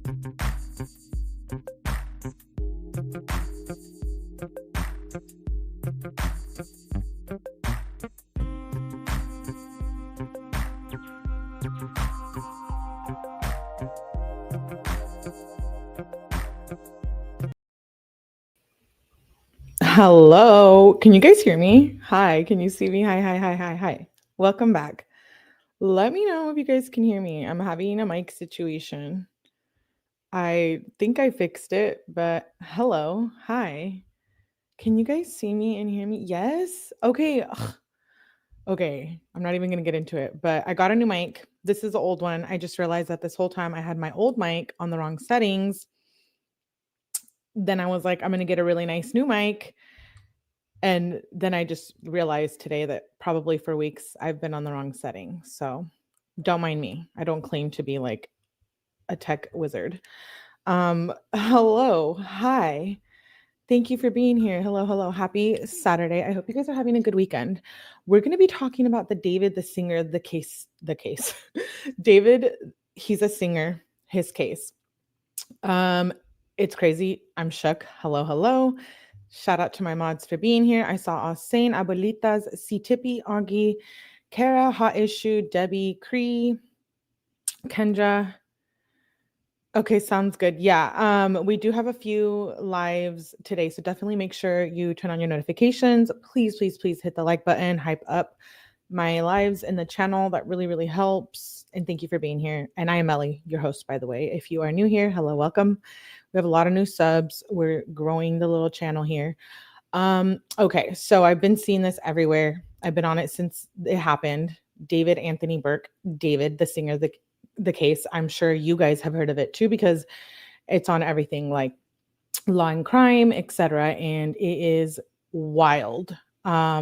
Hello, can you guys hear me? Hi, can you see me? Hi. Welcome back. Let me know if you guys can hear me. I'm having a mic situation. I think I fixed it, but hello, hi. Can you guys see me and hear me? Yes? Okay. Ugh. Okay, I'm not even gonna get into it, but I got a new mic. This is the old one. I just realized that this whole time I had my old mic on the wrong settings. Then I was like, I'm gonna get a really nice new mic. And then I just realized today that probably for weeks I've been on the wrong setting. So don't mind me. I don't claim to be like a tech wizard. Hello. Hi. Thank you for being here. Hello. Happy Saturday. I hope you guys are having a good weekend. We're going to be talking about the David, the singer, the case. David, he's a singer, his case. It's crazy. I'm shook. Hello. Shout out to my mods for being here. I saw Saint Abuelitas, C-Tippy, Augie, Kara, Hot Issue, Debbie, Cree, Kendra. Okay, sounds good. Yeah, we do have a few lives today, so definitely make sure you turn on your notifications. Please hit the like button, hype up my lives in the channel. That really helps. And thank you for being here. And I am Ellie, your host, by the way. If you are new here, hello, welcome. We have a lot of new subs. We're growing the little channel here. Okay, so I've been seeing this everywhere. I've been on it since it happened. David Anthony Burke, David, the singer, the case. I'm sure you guys have heard of it too, because it's on everything like Law and Crime, etc. And it is wild. I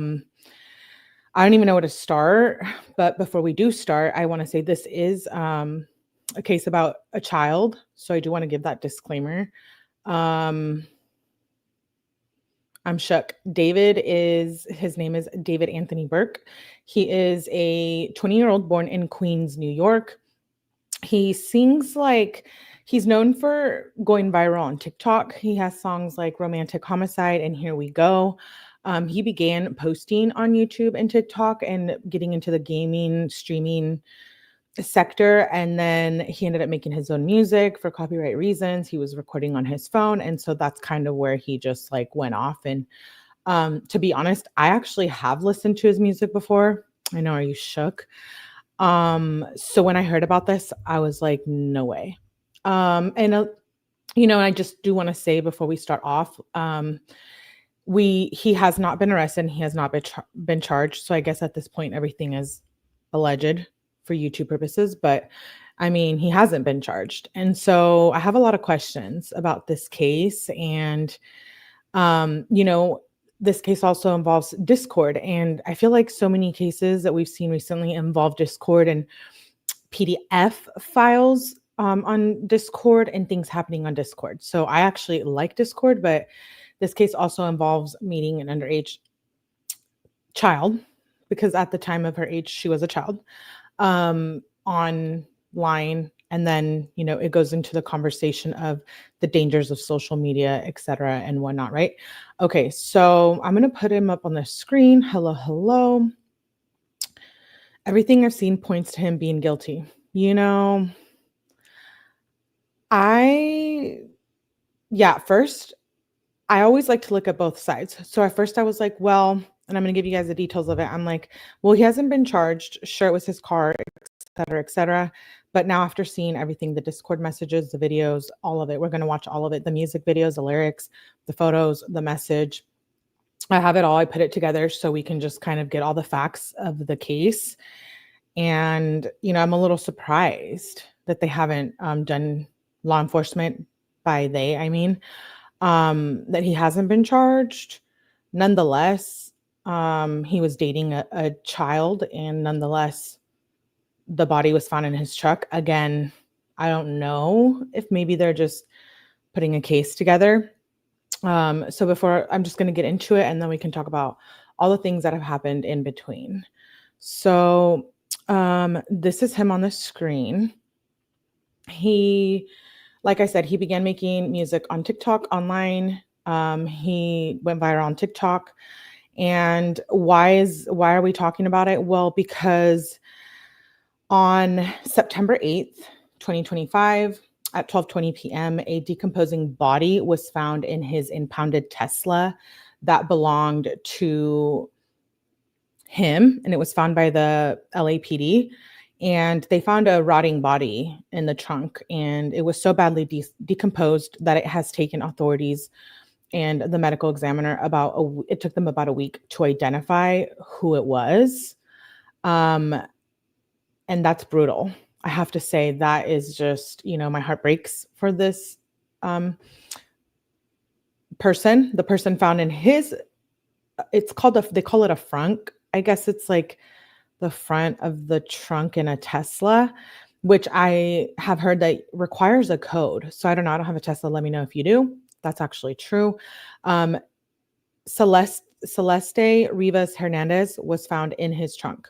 don't even know where to start, but before we do start, I want to say this is a case about a child. So I do want to give that disclaimer. I'm shook. His name is David Anthony Burke. He is a 20-year-old born in Queens, New York. He sings like he's known for going viral on TikTok. He has songs like Romantic Homicide and Here We Go. He began posting on YouTube and TikTok and getting into the gaming, streaming sector. And then he ended up making his own music for copyright reasons. He was recording on his phone. And so that's kind of where he just like went off. And to be honest, I actually have listened to his music before. I know, are you shook? So when I heard about this, I was like, no way. And I just do want to say before we start off, he has not been arrested and he has not been charged. So I guess at this point, everything is alleged for YouTube purposes, but I mean, he hasn't been charged. And so I have a lot of questions about this case. And, this case also involves Discord. And I feel like so many cases that we've seen recently involve Discord and PDF files on Discord and things happening on Discord. So I actually like Discord, but this case also involves meeting an underage child, because at the time of her age, she was a child, online. And then, it goes into the conversation of the dangers of social media, et cetera, and whatnot, right? Okay, so I'm going to put him up on the screen. Hello. Everything I've seen points to him being guilty. First, I always like to look at both sides. So at first I was like, well, and I'm going to give you guys the details of it. I'm like, well, he hasn't been charged. Sure, it was his car, et cetera. But now after seeing everything, the Discord messages, the videos, all of it, we're going to watch all of it, the music videos, the lyrics, the photos, the message. I have it all. I put it together so we can just kind of get all the facts of the case. And, I'm a little surprised that they haven't done law enforcement, by they, I mean, that he hasn't been charged. Nonetheless, he was dating a child, and nonetheless, the body was found in his truck. Again, I don't know if maybe they're just putting a case together. So before, I'm just going to get into it, and then we can talk about all the things that have happened in between. This is him on the screen. He, like I said, he began making music on TikTok online. He went viral on TikTok. And why are we talking about it? Well, because on September 8th, 2025, at 12:20 p.m., a decomposing body was found in his impounded Tesla that belonged to him, and it was found by the LAPD. And they found a rotting body in the trunk, and it was so badly decomposed that it has taken authorities and the medical examiner it took them about a week to identify who it was. And that's brutal. I have to say that is just, my heart breaks for this person. The person found in they call it a frunk. I guess it's like the front of the trunk in a Tesla, which I have heard that requires a code. So I don't know. I don't have a Tesla. Let me know if you do. That's actually true. Celeste Rivas Hernandez was found in his trunk.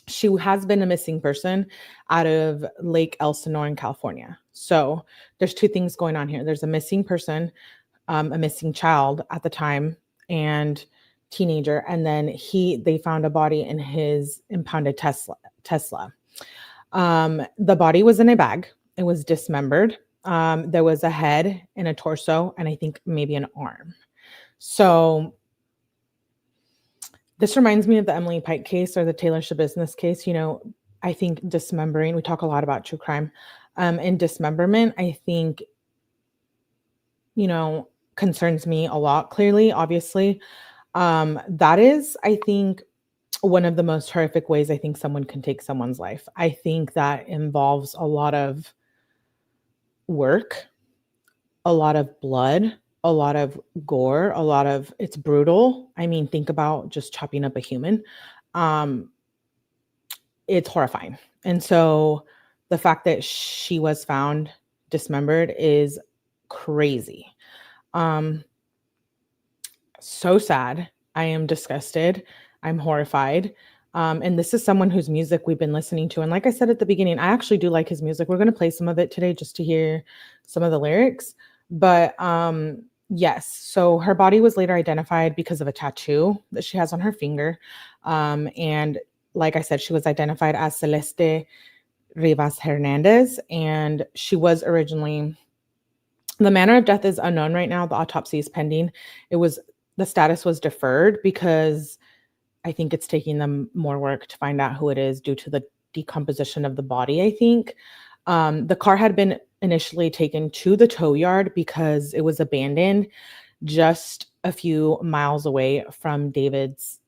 She has been a missing person out of Lake Elsinore in California. So there's two things going on here. There's a missing person, a missing child at the time, and teenager. And then they found a body in his impounded Tesla. The body was in a bag. It was dismembered. There was a head and a torso, and I think maybe an arm. So this reminds me of the Emily Pike case or the Taylor Schabusiness case. I think dismembering, we talk a lot about true crime. And dismemberment, I think, concerns me a lot, clearly, obviously. That is, I think, one of the most horrific ways I think someone can take someone's life. I think that involves a lot of work, a lot of blood, a lot of gore, it's brutal. I mean, think about just chopping up a human. It's horrifying. And so the fact that she was found dismembered is crazy. So sad. I am disgusted. I'm horrified. And this is someone whose music we've been listening to. And like I said at the beginning, I actually do like his music. We're going to play some of it today just to hear some of the lyrics. But yes, so her body was later identified because of a tattoo that she has on her finger. And like I said, she was identified as Celeste Rivas Hernandez. And she was originally, the manner of death is unknown right now. The autopsy is pending. The status was deferred because I think it's taking them more work to find out who it is due to the decomposition of the body, I think. The car had been initially taken to the tow yard because it was abandoned just a few miles away from David's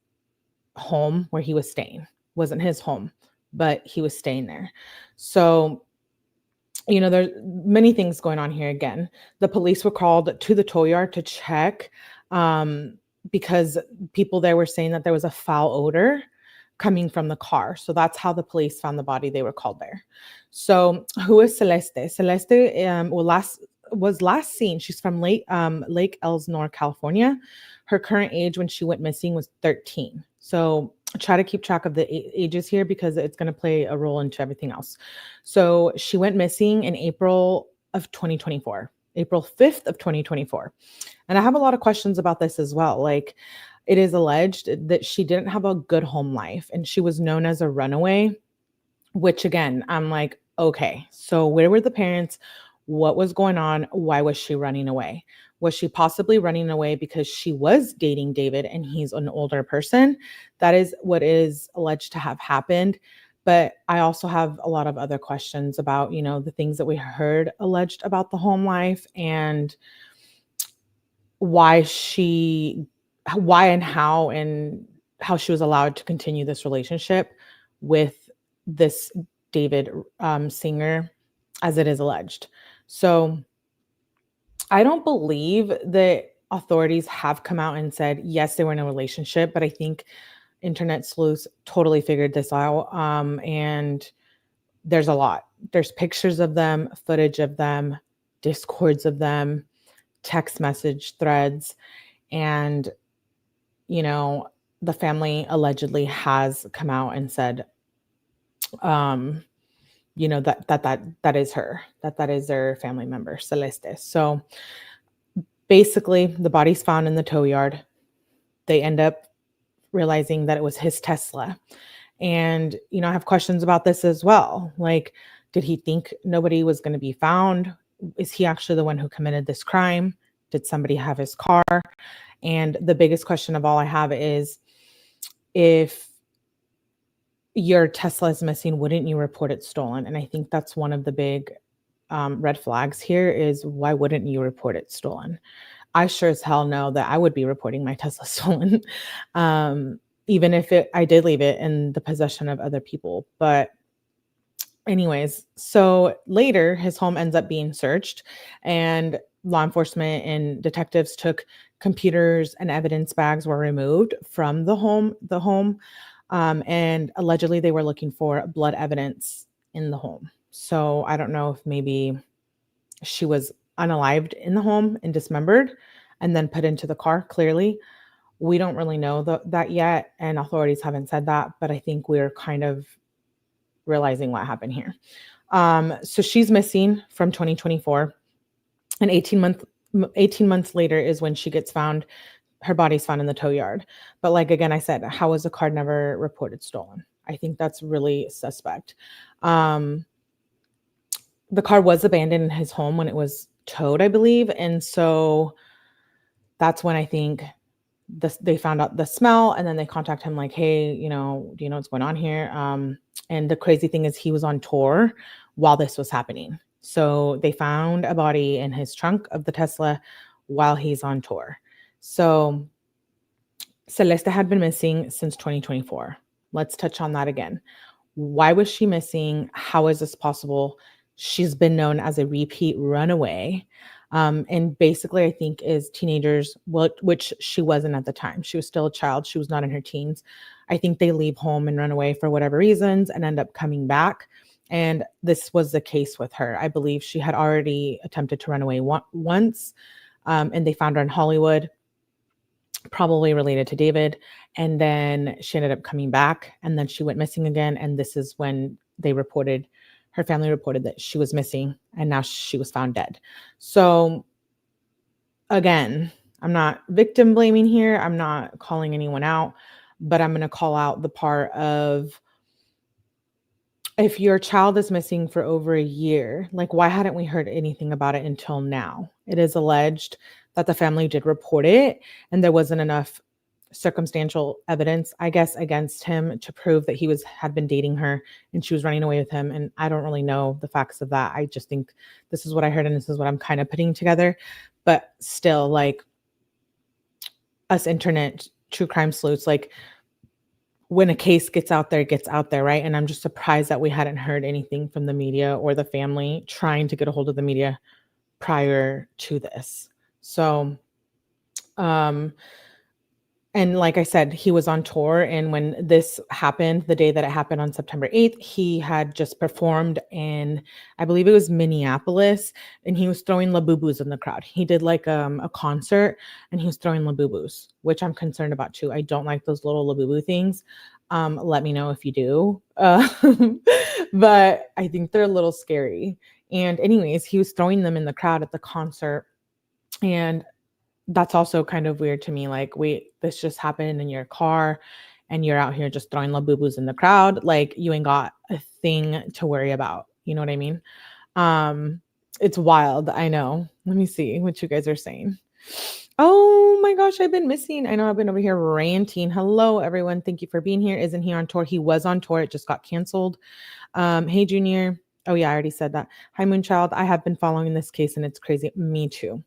home where he was staying. It wasn't his home, but he was staying there. So, there's many things going on here. Again, the police were called to the tow yard to check because people there were saying that there was a foul odor coming from the car. So that's how the police found the body. They were called there. So who is Celeste? Celeste was last seen. She's from Lake Elsinore, California. Her current age when she went missing was 13. So try to keep track of the ages here because it's going to play a role into everything else. So she went missing in April of 2024. April 5th of 2024. And I have a lot of questions about this as well. Like, it is alleged that she didn't have a good home life and she was known as a runaway, which again, I'm like, okay, so where were the parents? What was going on? Why was she running away? Was she possibly running away because she was dating David and he's an older person? That is what is alleged to have happened. But I also have a lot of other questions about, the things that we heard alleged about the home life and why and how she was allowed to continue this relationship with this David singer, as it is alleged. So I don't believe that authorities have come out and said, yes, they were in a relationship, but I think internet sleuths totally figured this out. And there's a lot. There's pictures of them, footage of them, discords of them, text message threads. And, the family allegedly has come out and said, that is her, that is their family member, Celeste. So basically, the body's found in the tow yard. They end up realizing that it was his Tesla. And, I have questions about this as well. Like, did he think nobody was going to be found? Is he actually the one who committed this crime? Did somebody have his car? And the biggest question of all I have is, if your Tesla is missing, wouldn't you report it stolen? And I think that's one of the big red flags here is, why wouldn't you report it stolen? I sure as hell know that I would be reporting my Tesla stolen, even if I did leave it in the possession of other people. But anyways, so later his home ends up being searched, and law enforcement and detectives took computers and evidence bags were removed from the home, and allegedly they were looking for blood evidence in the home. So I don't know if maybe she was unalived in the home and dismembered and then put into the car. Clearly, we don't really know that yet, and authorities haven't said that, but I think we're kind of realizing what happened here. So she's missing from 2024, and 18 months later is when she gets found. Her body's found in the tow yard. But like, again, I said, how was the car never reported stolen? I think that's really suspect. The car was abandoned in his home when it was towed, I believe. And so that's when I think they found out the smell, and then they contact him like, hey, do you know what's going on here? And the crazy thing is, he was on tour while this was happening. So they found a body in his trunk of the Tesla while he's on tour. So Celeste had been missing since 2024. Let's touch on that again. Why was she missing? How is this possible? She's been known as a repeat runaway. And basically, I think as teenagers, which she wasn't at the time. She was still a child. She was not in her teens. I think they leave home and run away for whatever reasons and end up coming back. And this was the case with her. I believe she had already attempted to run away once, and they found her in Hollywood, probably related to David. And then she ended up coming back, and then she went missing again. And this is when her family reported that she was missing, and now she was found dead. So again, I'm not victim blaming here. I'm not calling anyone out, but I'm going to call out the part of, if your child is missing for over a year, like, why hadn't we heard anything about it until now? It is alleged that the family did report it, and there wasn't enough circumstantial evidence, I guess, against him to prove that he had been dating her and she was running away with him. And I don't really know the facts of that. I just think this is what I heard, and this is what I'm kind of putting together. But still, like, us internet true crime sleuths, like, when a case gets out there, it gets out there, right? And I'm just surprised that we hadn't heard anything from the media or the family trying to get a hold of the media prior to this. So, and like I said, he was on tour. And when this happened, the day that it happened on September 8th, he had just performed in, I believe it was Minneapolis, and he was throwing labubus in the crowd. He did like a concert, and he was throwing labubus, which I'm concerned about too. I don't like those little labubu things. Let me know if you do. But I think they're a little scary. And anyways, he was throwing them in the crowd at the concert. And that's also kind of weird to me. Like, wait, this just happened in your car and you're out here just throwing labubus in the crowd. Like, you ain't got a thing to worry about. You know what I mean? It's wild. I know. Let me see what you guys are saying. Oh my gosh, I've been missing. I know I've been over here ranting. Hello, everyone. Thank you for being here. Isn't he on tour? He was on tour. It just got canceled. Hey, Junior. Oh yeah, I already said that. Hi, Moonchild. I have been following this case and it's crazy. Me too.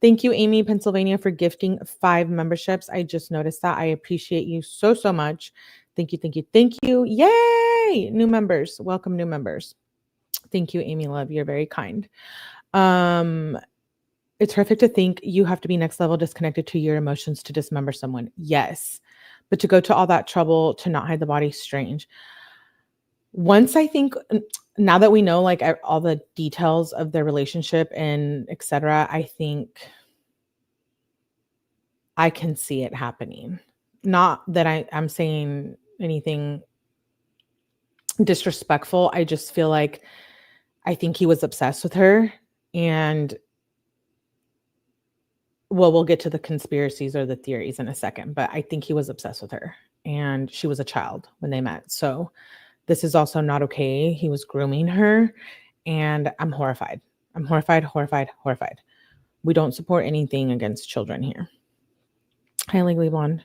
Thank you, Amy, Pennsylvania, for gifting 5 memberships. I just noticed that. I appreciate you so, so much. Thank you, thank you, thank you. Yay! New members. Welcome, new members. Thank you, Amy Love. You're very kind. It's horrific to think you have to be next level disconnected to your emotions to dismember someone. Yes. But to go to all that trouble to not hide the body, strange. Once I think, now that we know like all the details of their relationship and etc., I think I can see it happening. Not that I'm saying anything disrespectful. I just feel like I think he was obsessed with her, and well, we'll get to the conspiracies or the theories in a second, but I think he was obsessed with her, and she was a child when they met. So this is also not okay. He was grooming her, and I'm horrified. I'm horrified, horrified, horrified. We don't support anything against children here. Hi, Legally Blonde.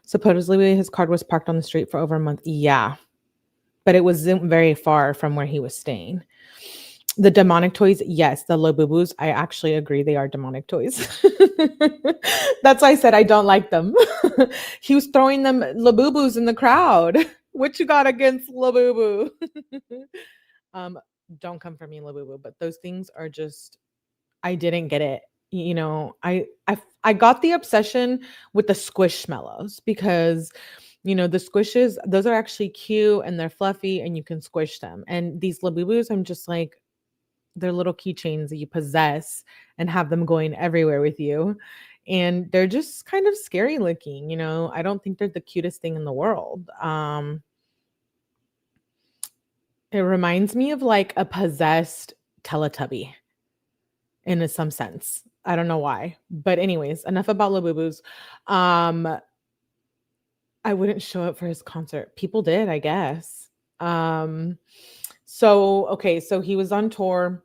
Supposedly his car was parked on the street for over a month. Yeah, but it wasn't very far from where he was staying. The demonic toys, yes, the Labubus, I actually agree they are demonic toys. That's why I said I don't like them. He was throwing them Labubus in the crowd. What you got against Labubu? Don't come for me, Labubu, but those things are just, I didn't get it. You know, I got the obsession with the squishmallows because, you know, the squishes, those are actually cute and they're fluffy and you can squish them. And these Labubus, I'm just like, they're little keychains that you possess and have them going everywhere with you. And they're just kind of scary looking, you know. I don't think they're the cutest thing in the world. It reminds me of like a possessed Teletubby in some sense. I don't know why. But anyways, enough about Labubus. I wouldn't show up for his concert. People did, I guess. So he was on tour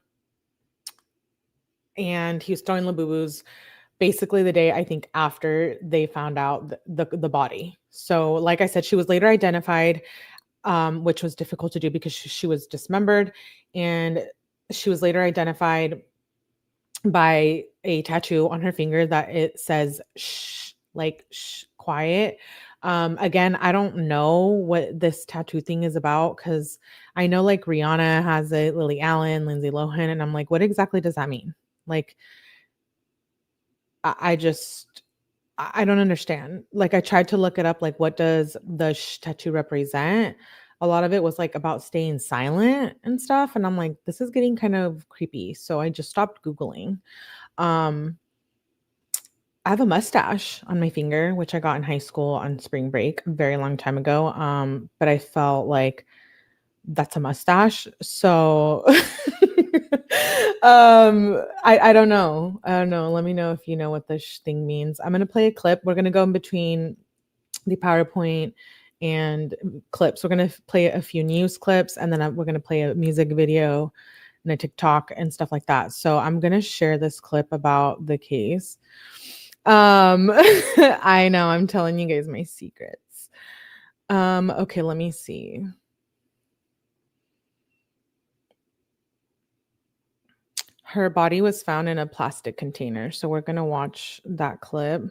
and he was throwing Labubus basically the day, I think, after they found out the body. So like I said, she was later identified, which was difficult to do because she was dismembered, and she was later identified by a tattoo on her finger that it says shh, like shh, quiet. Again, I don't know what this tattoo thing is about because I know like Rihanna has it, Lily Allen, Lindsay Lohan, and I'm like, what exactly does that mean? Like, I don't understand. Like, I tried to look it up, like, what does the tattoo represent? A lot of it was like about staying silent and stuff. And I'm like, this is getting kind of creepy. So I just stopped Googling. I have a mustache on my finger, which I got in high school on spring break a very long time ago. But I felt like that's a mustache. So I don't know. I don't know. Let me know if you know what this thing means. I'm going to play a clip. We're going to go in between the PowerPoint and clips. We're going to play a few news clips, and then we're going to play a music video and a TikTok and stuff like that. So I'm going to share this clip about the case. I know I'm telling you guys my secrets. Okay, let me see. Her body was found in a plastic container. So we're going to watch that clip.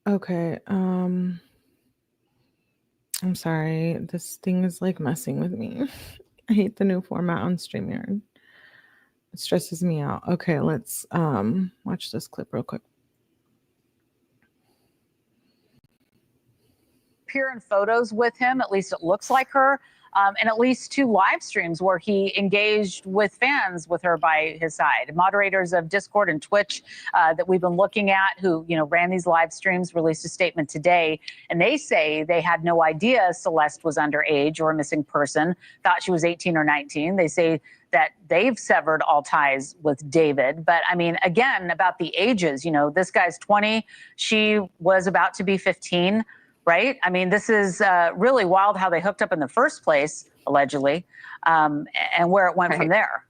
Okay. I'm sorry. This thing is like messing with me. I hate the new format on StreamYard. It stresses me out. Okay, let's watch this clip real quick. Appear in photos with him, at least it looks like her, and at least 2 live streams where he engaged with fans with her by his side. Moderators of Discord and Twitch that we've been looking at who, ran these live streams released a statement today, and they say they had no idea Celeste was underage or a missing person, thought she was 18 or 19. They say that they've severed all ties with David. But I mean, again, about the ages, this guy's 20, she was about to be 15. Right? I mean, this is really wild how they hooked up in the first place, allegedly, and where it went from there.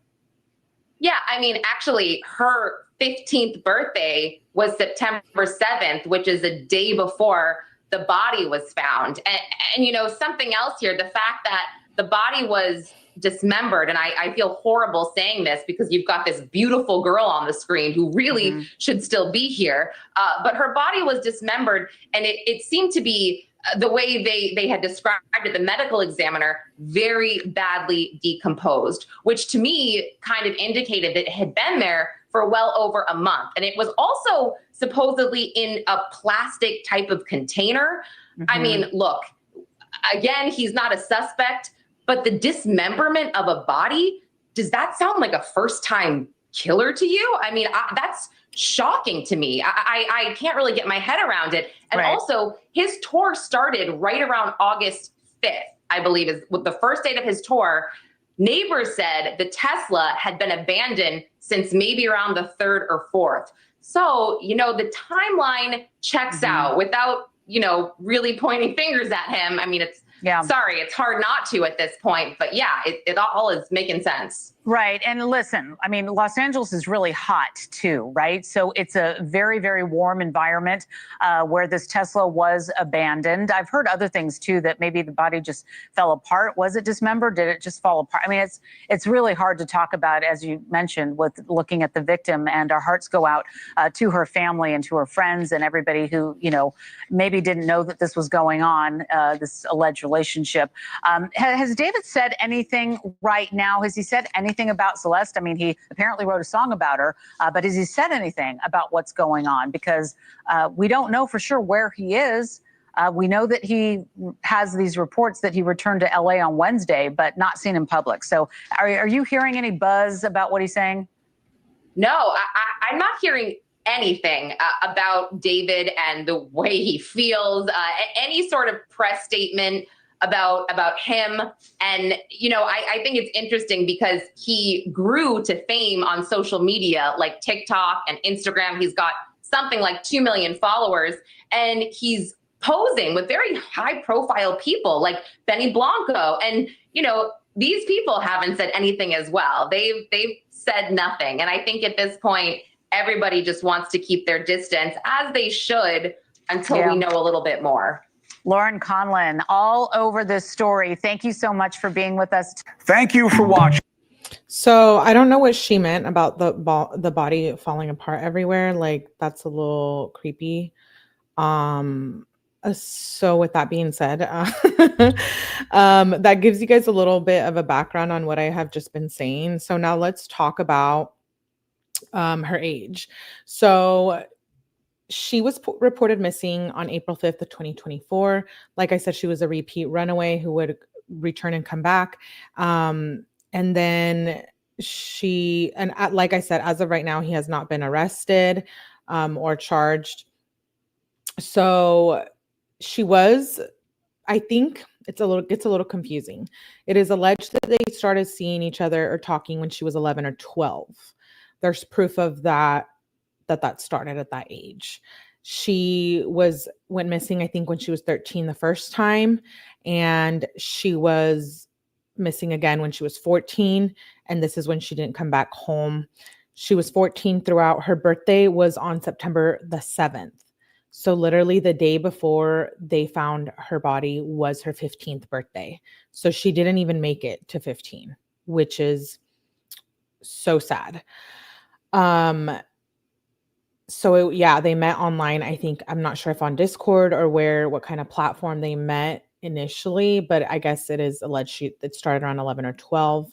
Yeah, I mean, actually, her 15th birthday was September 7th, which is a day before the body was found. And something else here, the fact that the body was dismembered, and I feel horrible saying this because you've got this beautiful girl on the screen who really should still be here, but her body was dismembered, and it seemed to be the way they had described it, the medical examiner, very badly decomposed, which to me kind of indicated that it had been there for well over a month. And it was also supposedly in a plastic type of container. I mean, look, again, he's not a suspect, but the dismemberment of a body, does that sound like a first-time killer to you? I mean, that's shocking to me. I can't really get my head around it. And also, his tour started right around August 5th, I believe is the first date of his tour. Neighbors said the Tesla had been abandoned since maybe around the 3rd or 4th. So, the timeline checks out without, really pointing fingers at him. I mean, sorry, it's hard not to at this point, but yeah, it all is making sense. Right. And listen, I mean, Los Angeles is really hot too, right? So it's a very, very warm environment where this Tesla was abandoned. I've heard other things too, that maybe the body just fell apart. Was it dismembered? Did it just fall apart? I mean, it's really hard to talk about, as you mentioned, with looking at the victim, and our hearts go out to her family and to her friends and everybody who, maybe didn't know that this was going on, this alleged relationship. Has David said anything right now? Has he said anything about Celeste? I mean, he apparently wrote a song about her, but has he said anything about what's going on? Because we don't know for sure where he is. We know that he has these reports that he returned to LA on Wednesday, but not seen in public. So are you hearing any buzz about what he's saying? No, I'm not hearing anything about David and the way he feels, any sort of press statement about him. And, I think it's interesting because he grew to fame on social media like TikTok and Instagram. He's got something like 2 million followers, and he's posing with very high profile people like Benny Blanco. And, these people haven't said anything as well. They've said nothing. And I think at this point, everybody just wants to keep their distance, as they should, until we know a little bit more. Lauren Conlin, all over this story. Thank you so much for being with us. Thank you for watching. So I don't know what she meant about the body falling apart everywhere. Like, that's a little creepy. So with that being said, that gives you guys a little bit of a background on what I have just been saying. So now let's talk about her age. So she was reported missing on April 5th of 2024. Like I said, she was a repeat runaway who would return and come back. And then like I said, as of right now, he has not been arrested or charged. So she was, I think gets a little confusing. It is alleged that they started seeing each other or talking when she was 11 or 12. There's proof of that started at that age. She went missing, I think, when she was 13 the first time, and she was missing again when she was 14, and this is when she didn't come back home. She was 14 throughout. Her birthday was on September the 7th. So literally the day before they found her body was her 15th birthday. So she didn't even make it to 15, which is so sad. So they met online. I think, I'm not sure if on Discord or what kind of platform they met initially, but I guess it is alleged it started around 11 or 12.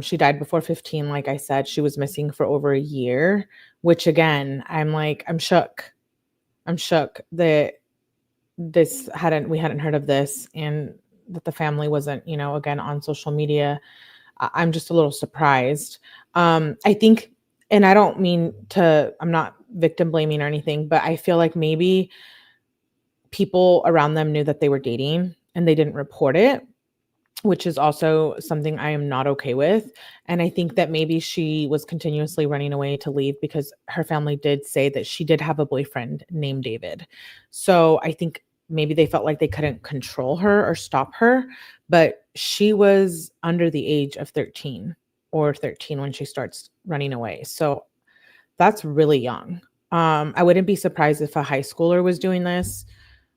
She died before 15. Like I said, she was missing for over a year, which again, I'm shook. I'm shook that we hadn't heard of this, and that the family wasn't, again, on social media. I'm just a little surprised. I think, and I don't mean to, I'm not victim blaming or anything, but I feel like maybe people around them knew that they were dating and they didn't report it, which is also something I am not okay with. And I think that maybe she was continuously running away to leave because her family did say that she did have a boyfriend named David. So I think maybe they felt like they couldn't control her or stop her, but she was under the age of 13 when she starts running away. So that's really young. I wouldn't be surprised if a high schooler was doing this,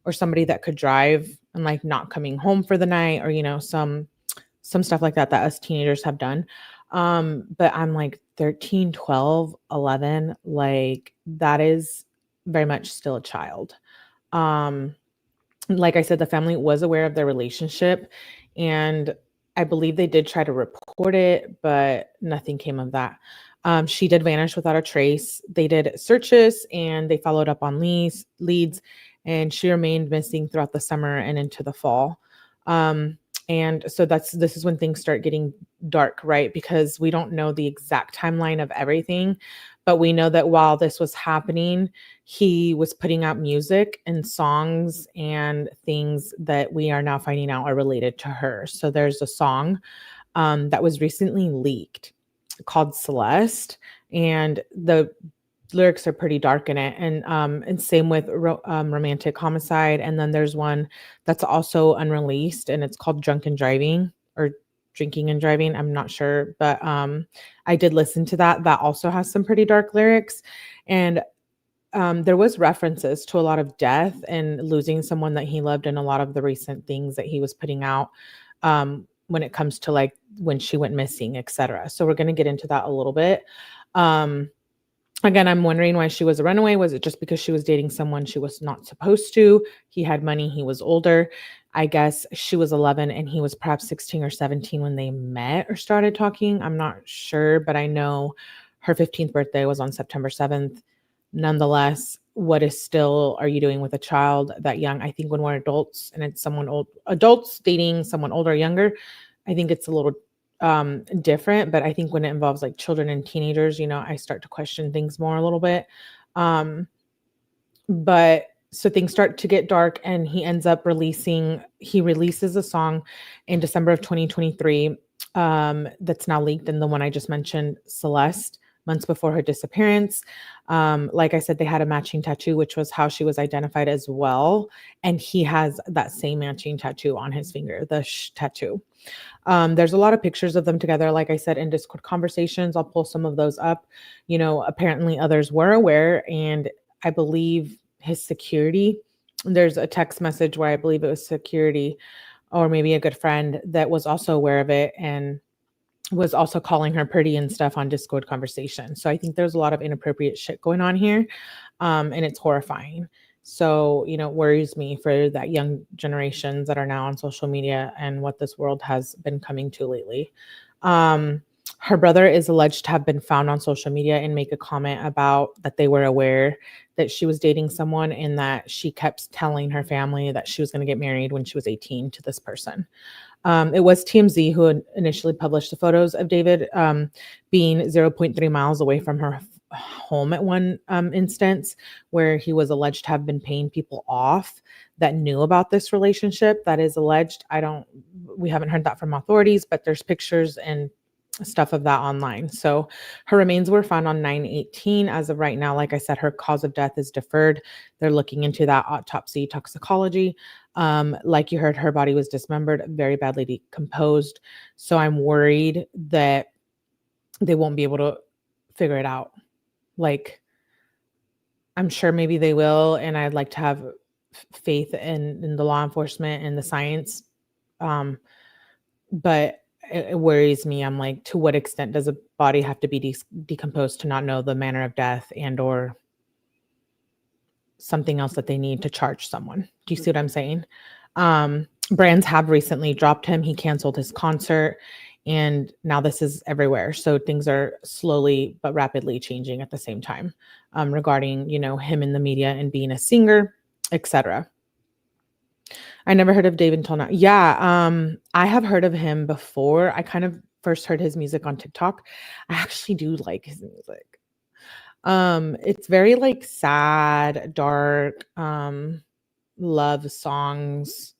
or somebody that could drive and like not coming home for the night, or, some stuff like that us teenagers have done. But I'm like 13, 12, 11, like that is very much still a child. Like I said, the family was aware of their relationship, and I believe they did try to report it, but nothing came of that. She did vanish without a trace. They did searches and they followed up on leads, and she remained missing throughout the summer and into the fall. And so this is when things start getting dark, right? Because we don't know the exact timeline of everything, but we know that while this was happening, he was putting out music and songs and things that we are now finding out are related to her. So there's a song that was recently leaked called Celeste, and the lyrics are pretty dark in it, and same with Romantic Homicide. And then there's one that's also unreleased, and it's called Drunken Driving or Drinking and Driving. I'm not sure, but I did listen to that. That also has some pretty dark lyrics, and there was references to a lot of death and losing someone that he loved, and a lot of the recent things that he was putting out when it comes to like when she went missing, etc. So we're going to get into that a little bit. Again, I'm wondering why she was a runaway. Was it just because she was dating someone she was not supposed to? He had money. He was older. I guess she was 11 and he was perhaps 16 or 17 when they met or started talking. I'm not sure, but I know her 15th birthday was on September 7th. Nonetheless, what is still are you doing with a child that young? I think when we're adults and it's someone old, adults dating someone older or younger, I think it's a little different. But I think when it involves like children and teenagers, you know, I start to question things more a little bit. But so things start to get dark, and he ends up releases a song in December of 2023 that's now leaked, and the one I just mentioned, Celeste, months before her disappearance. Like I said, they had a matching tattoo, which was how she was identified as well. And he has that same matching tattoo on his finger, the tattoo. There's a lot of pictures of them together. Like I said, in Discord conversations, I'll pull some of those up. You know, apparently others were aware, and I believe his security, there's a text message where I believe it was security or maybe a good friend that was also aware of it and was also calling her pretty and stuff on Discord conversation. So I think there's a lot of inappropriate shit going on here. And it's horrifying. So, you know, it worries me for that young generations that are now on social media and what this world has been coming to lately. Her brother is alleged to have been found on social media and make a comment about that they were aware that she was dating someone and that she kept telling her family that she was going to get married when she was 18 to this person. It was TMZ who initially published the photos of David being 0.3 miles away from her home at one instance, where he was alleged to have been paying people off that knew about this relationship. That is alleged. We haven't heard that from authorities, but there's pictures and stuff of that online. So her remains were found on 9/18. As of right now, like I said, her cause of death is deferred. They're looking into that autopsy toxicology. Like you heard, her body was dismembered, very badly decomposed. So I'm worried that they won't be able to figure it out. Like, I'm sure maybe they will, and I'd like to have faith in the law enforcement and the science. But it worries me. I'm like, to what extent does a body have to be decomposed to not know the manner of death and or something else that they need to charge someone? Do you see what I'm saying? Brands have recently dropped him. He canceled his concert, and now this is everywhere. So things are slowly but rapidly changing at the same time regarding, you know, him in the media and being a singer, etc. I never heard of Dave until now. Yeah, I have heard of him before. I kind of first heard his music on TikTok. I actually do like his music. It's very like sad, dark, love songs,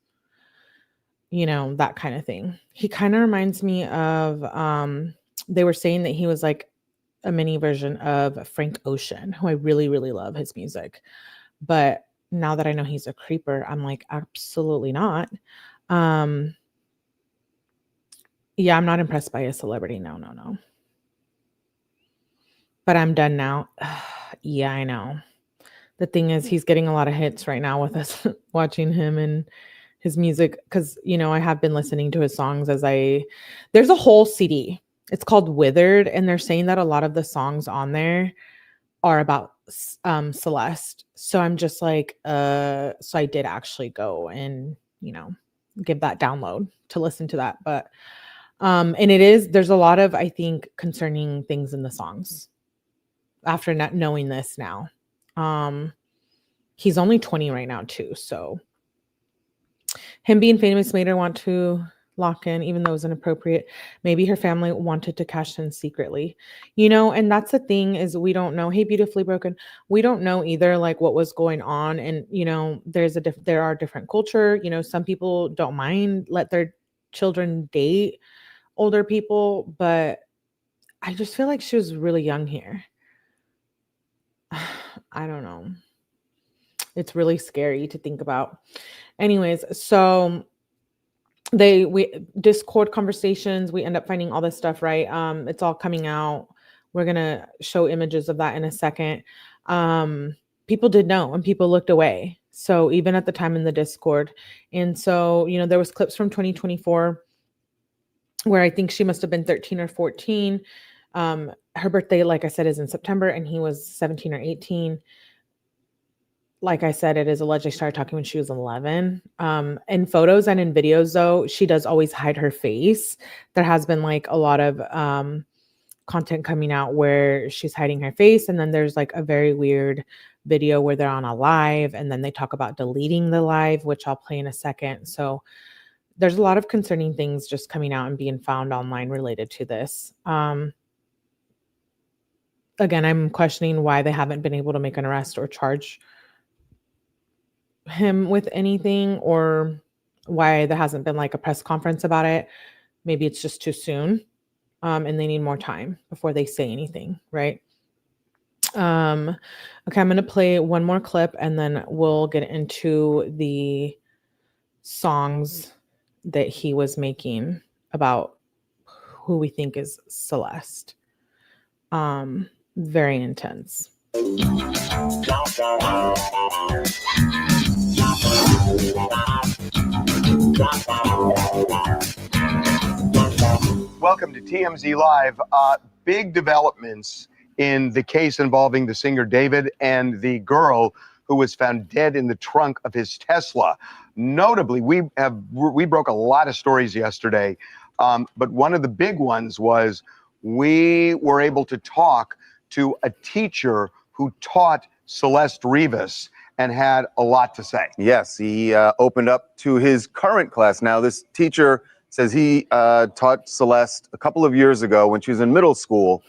you know, that kind of thing. He kind of reminds me of they were saying that he was like a mini version of Frank Ocean, who I really, really love his music. But now that I know he's a creeper, I'm like, absolutely not. Yeah, I'm not impressed by a celebrity. No. But I'm done now. Yeah, I know. The thing is, he's getting a lot of hits right now with us watching him and his music. Because, you know, I have been listening to his songs there's a whole CD. It's called Withered. And they're saying that a lot of the songs on there are about Celeste. So I'm just like, so I did actually go and, you know, give that download to listen to that. But, and there's a lot of, I think, concerning things in the songs after not knowing this now. He's only 20 right now too. So him being famous made her want to lock-in, even though it was inappropriate. Maybe her family wanted to cash in secretly, you know, and that's the thing is we don't know. Hey, Beautifully Broken. We don't know either, like what was going on. And, you know, there are different culture, you know, some people don't mind let their children date older people, but I just feel like she was really young here. I don't know. It's really scary to think about. Anyways, so we Discord conversations, we end up finding all this stuff, right? It's all coming out. We're gonna show images of that in a second. People did know and people looked away. So even at the time in the Discord. And so, you know, there was clips from 2024 where I think she must have been 13 or 14. Her birthday, like I said, is in September and he was 17 or 18. Like I said, it is alleged they started talking when she was 11. In photos and in videos, though, she does always hide her face. There has been like a lot of content coming out where she's hiding her face. And then there's like a very weird video where they're on a live and then they talk about deleting the live, which I'll play in a second. So there's a lot of concerning things just coming out and being found online related to this. Again, I'm questioning why they haven't been able to make an arrest or charge him with anything, or why there hasn't been like a press conference about it. Maybe it's just too soon, and they need more time before they say anything, right? Okay, I'm going to play one more clip and then we'll get into the songs that he was making about who we think is Celeste. Very intense. Welcome to TMZ Live. Big developments in the case involving the singer David and the girl who was found dead in the trunk of his Tesla. Notably, we broke a lot of stories yesterday, but one of the big ones was we were able to talk to a teacher who taught Celeste Rivas and had a lot to say. Yes, he opened up to his current class. Now, this teacher says he taught Celeste a couple of years ago when she was in middle school,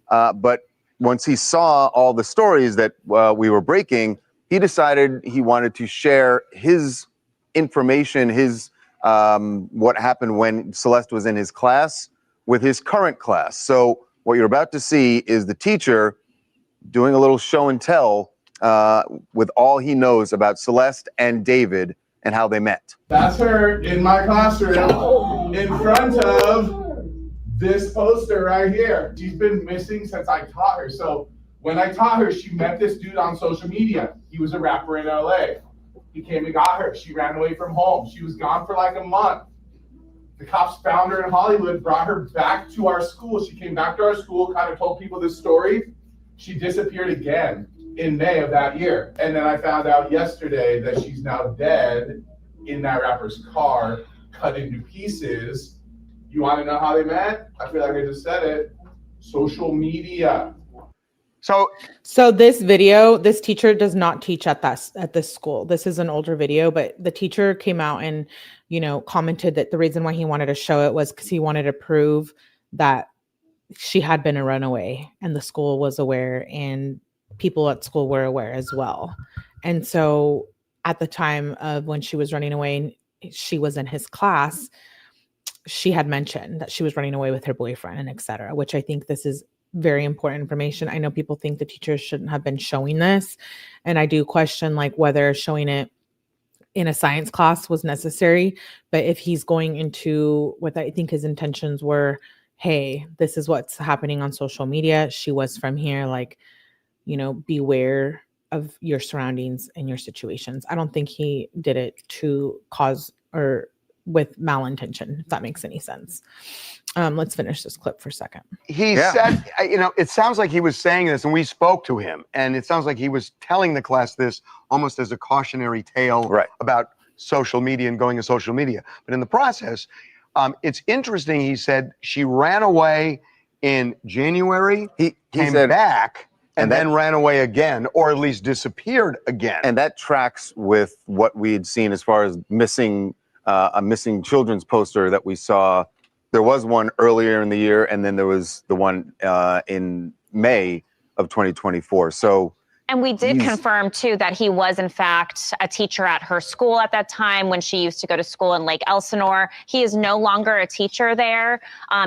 but once he saw all the stories that we were breaking, he decided he wanted to share his information, his what happened when Celeste was in his class with his current class. So what you're about to see is the teacher doing a little show and tell with all he knows about Celeste and David and how they met. That's her in my classroom in front of this poster right here. She's been missing since I taught her. So when I taught her, she met this dude on social media. He was a rapper in LA. He came and got her. She ran away from home. She was gone for like a month. The cops found her in Hollywood, brought her back to our school. She came back to our school, kind of told people this story. She disappeared again in May of that year. And then I found out yesterday that she's now dead in that rapper's car, cut into pieces. You want to know how they met? I feel like I just said it. Social media. So this video, this teacher does not teach at this school. This is an older video, but the teacher came out and, you know, commented that the reason why he wanted to show it was because he wanted to prove that she had been a runaway and the school was aware and people at school were aware as well. And so at the time of when she was running away, she was in his class, she had mentioned that she was running away with her boyfriend and etc., which I think this is very important information. I know people think the teachers shouldn't have been showing this. And I do question like whether showing it in a science class was necessary. But if he's going into what I think his intentions were, hey, this is what's happening on social media. She was from here, like, you know, beware of your surroundings and your situations. I don't think he did it to cause or with malintention, if that makes any sense. Let's finish this clip for a second. He said, you know, it sounds like he was saying this and we spoke to him and it sounds like he was telling the class this almost as a cautionary tale about social media and going to social media. But in the process, it's interesting. He said she ran away in January. He came back and then ran away again, or at least disappeared again. And that tracks with what we had seen as far as missing a missing children's poster that we saw. There was one earlier in the year, and then there was the one in May of 2024. So. And we did confirm, too, that he was, in fact, a teacher at her school at that time when she used to go to school in Lake Elsinore. He is no longer a teacher there.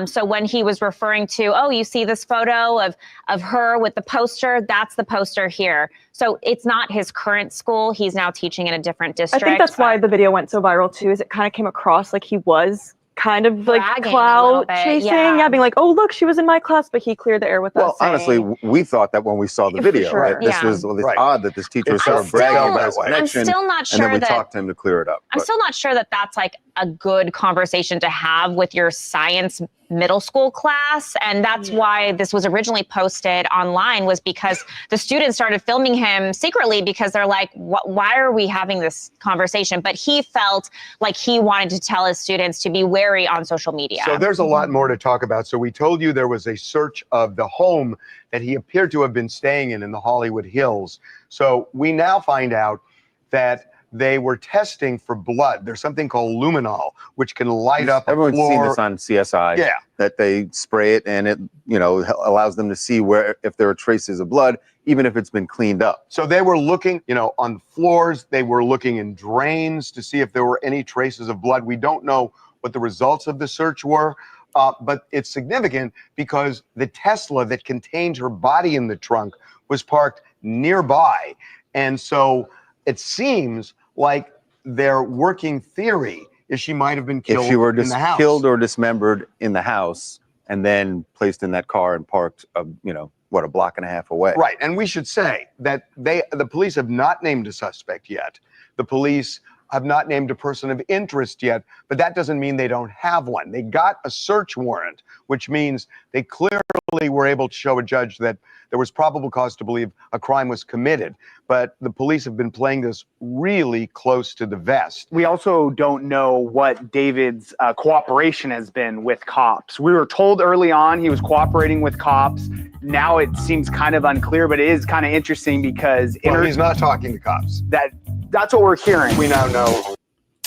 So when he was referring to, oh, you see this photo of her with the poster, that's the poster here. So it's not his current school. He's now teaching in a different district. I think that's why the video went so viral, too, is it kind of came across like he was kind of like clout chasing, being like, oh, look, she was in my class, but he cleared the air with us. Well, honestly, we thought that when we saw the video, right? This was odd that this teacher was sort of bragging about his connection. I'm still not sure and then we talked to him to clear it up. I'm still not sure that that's like a good conversation to have with your science middle school class. And that's why this was originally posted online, was because the students started filming him secretly because they're like, why are we having this conversation? But he felt like he wanted to tell his students to be wary on social media. So there's a lot more to talk about. So we told you there was a search of the home that he appeared to have been staying in the Hollywood Hills. So we now find out that they were testing for blood. There's something called luminol, which can light up a floor. Everyone's seen this on CSI. Yeah. That they spray it and it, allows them to see if there are traces of blood, even if it's been cleaned up. So they were looking, on floors. They were looking in drains to see if there were any traces of blood. We don't know what the results of the search were, but it's significant because the Tesla that contained her body in the trunk was parked nearby. And so it seems like their working theory is she might have been killed if she were in the house. Killed or dismembered in the house and then placed in that car and parked, a block and a half away. Right. And we should say that the police have not named a suspect yet. The police have not named a person of interest yet, but that doesn't mean they don't have one. They got a search warrant, which means they clearly were able to show a judge that there was probable cause to believe a crime was committed. But the police have been playing this really close to the vest. We also don't know what David's cooperation has been with cops. We were told early on he was cooperating with cops. Now it seems kind of unclear, but it is kind of interesting because he's not talking to cops. That's what we're hearing. We now know.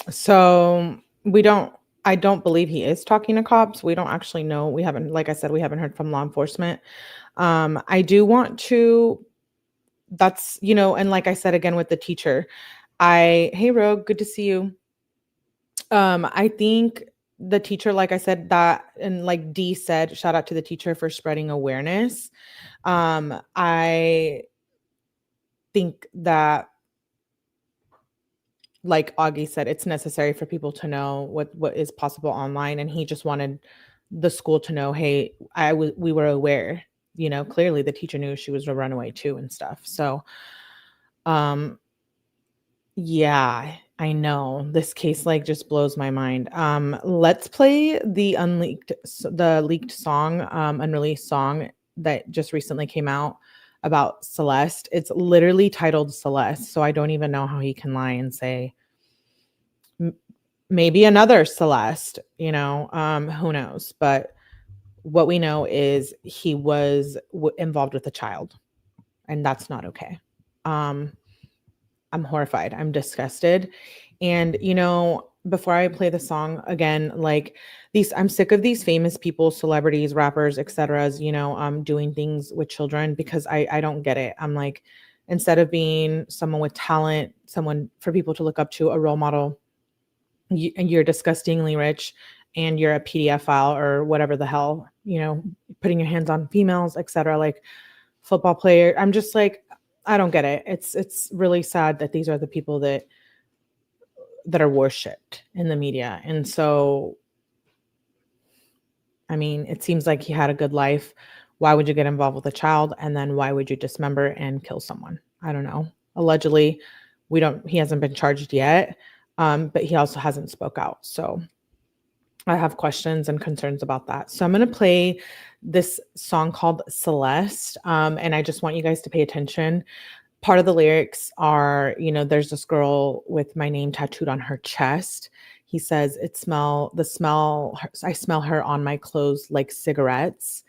So I don't believe he is talking to cops. We don't actually know. We haven't, like I said, we haven't heard from law enforcement. I do want to, and like I said, again, with the teacher, hey Rogue, good to see you. I think the teacher, like I said, that, and like Dee said, shout out to the teacher for spreading awareness. I think that, like Augie said, it's necessary for people to know what is possible online. And he just wanted the school to know, hey, we were aware, clearly the teacher knew she was a runaway too and stuff. So, yeah, I know this case just blows my mind. Let's play the leaked song, unreleased song that just recently came out about Celeste. It's literally titled Celeste, so I don't even know how he can lie and say maybe another Celeste, who knows. But what we know is he was involved with a child, and that's not okay. I'm horrified. I'm disgusted. And, before I play the song again, I'm sick of these famous people, celebrities, rappers, etc., doing things with children, because I don't get it. I'm like, instead of being someone with talent, someone for people to look up to, a role model, you're disgustingly rich and you're a PDF file or whatever the hell, putting your hands on females, etc., football player. I'm just I don't get it. It's really sad that these are the people that are worshipped in the media. And so, it seems like he had a good life. Why would you get involved with a child? And then why would you dismember and kill someone? I don't know. Allegedly, he hasn't been charged yet. But he also hasn't spoke out. So I have questions and concerns about that. So I'm going to play this song called Celeste. And I just want you guys to pay attention. Part of the lyrics are, there's this girl with my name tattooed on her chest. He says, I smell her on my clothes like cigarettes.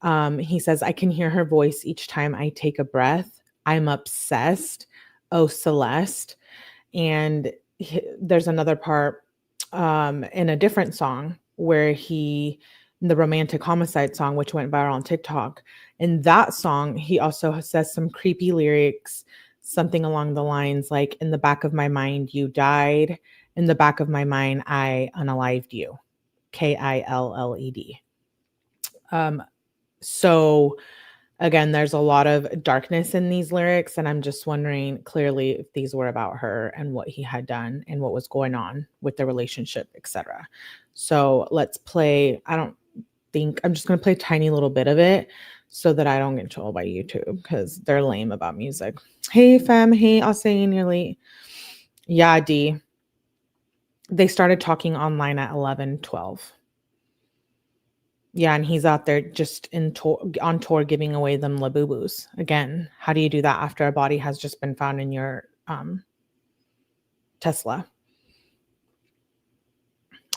He says, I can hear her voice each time I take a breath. I'm obsessed. Oh, Celeste. And there's another part. in a different song where the romantic homicide song, which went viral on TikTok. In that song, he also says some creepy lyrics, something along the lines like, in the back of my mind, you died. In the back of my mind, I unalived you. KILLED. So again, there's a lot of darkness in these lyrics, and I'm just wondering clearly if these were about her and what he had done and what was going on with the relationship, etc. So let's play. I'm just going to play a tiny little bit of it so that I don't get in trouble by YouTube because they're lame about music. Hey, fam. Hey, I'll say in you're late. Yeah, D. They started talking online at 11:12. Yeah, and he's out there just on tour giving away them labubus. Again, how do you do that after a body has just been found in your Tesla?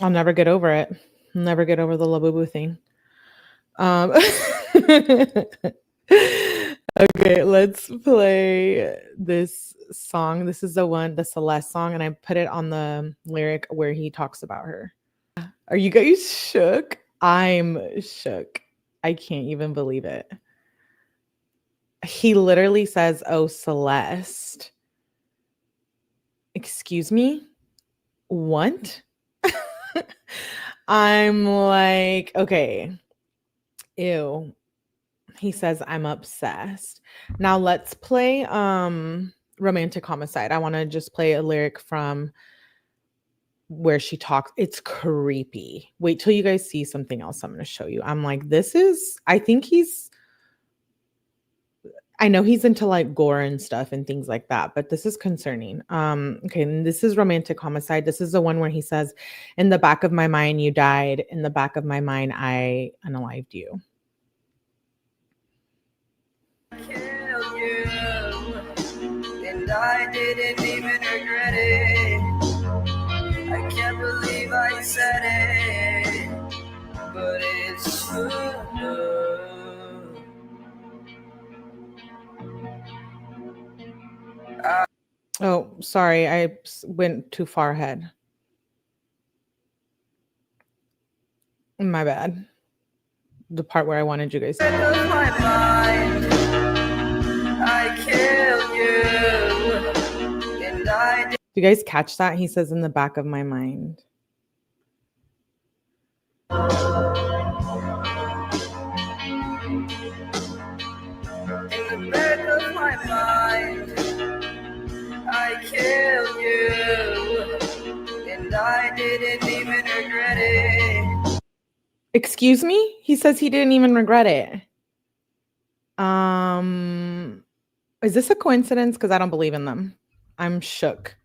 I'll never get over it. I'll never get over the labubu thing. Okay, let's play this song. This is the Celeste song, and I put it on the lyric where he talks about her. Are you guys shook? I'm shook. I can't even believe it. He literally says, "Oh, Celeste." Excuse me? What? I'm like, okay. Ew. He says, "I'm obsessed." Now let's play romantic homicide. I want to just play a lyric from where she talks. It's creepy. Wait till you guys see something else I'm going to show you. I'm like, I know he's into like gore and stuff and things like that, but this is concerning. Okay, and this is romantic homicide. This is the one where he says, "In the back of my mind, you died. In the back of my mind, I unalived you." Killed you, and I didn't even regret it. I can't believe I said it, but it's true. Oh, sorry. I went too far ahead. My bad. The part where I wanted you guys to. My mind, I killed you, and I did. Do you guys catch that? He says, "In the back of my mind." In the back of my mind, I killed you, and I didn't even regret it. Excuse me? He says he didn't even regret it. Is this a coincidence? Because I don't believe in them. I'm shook.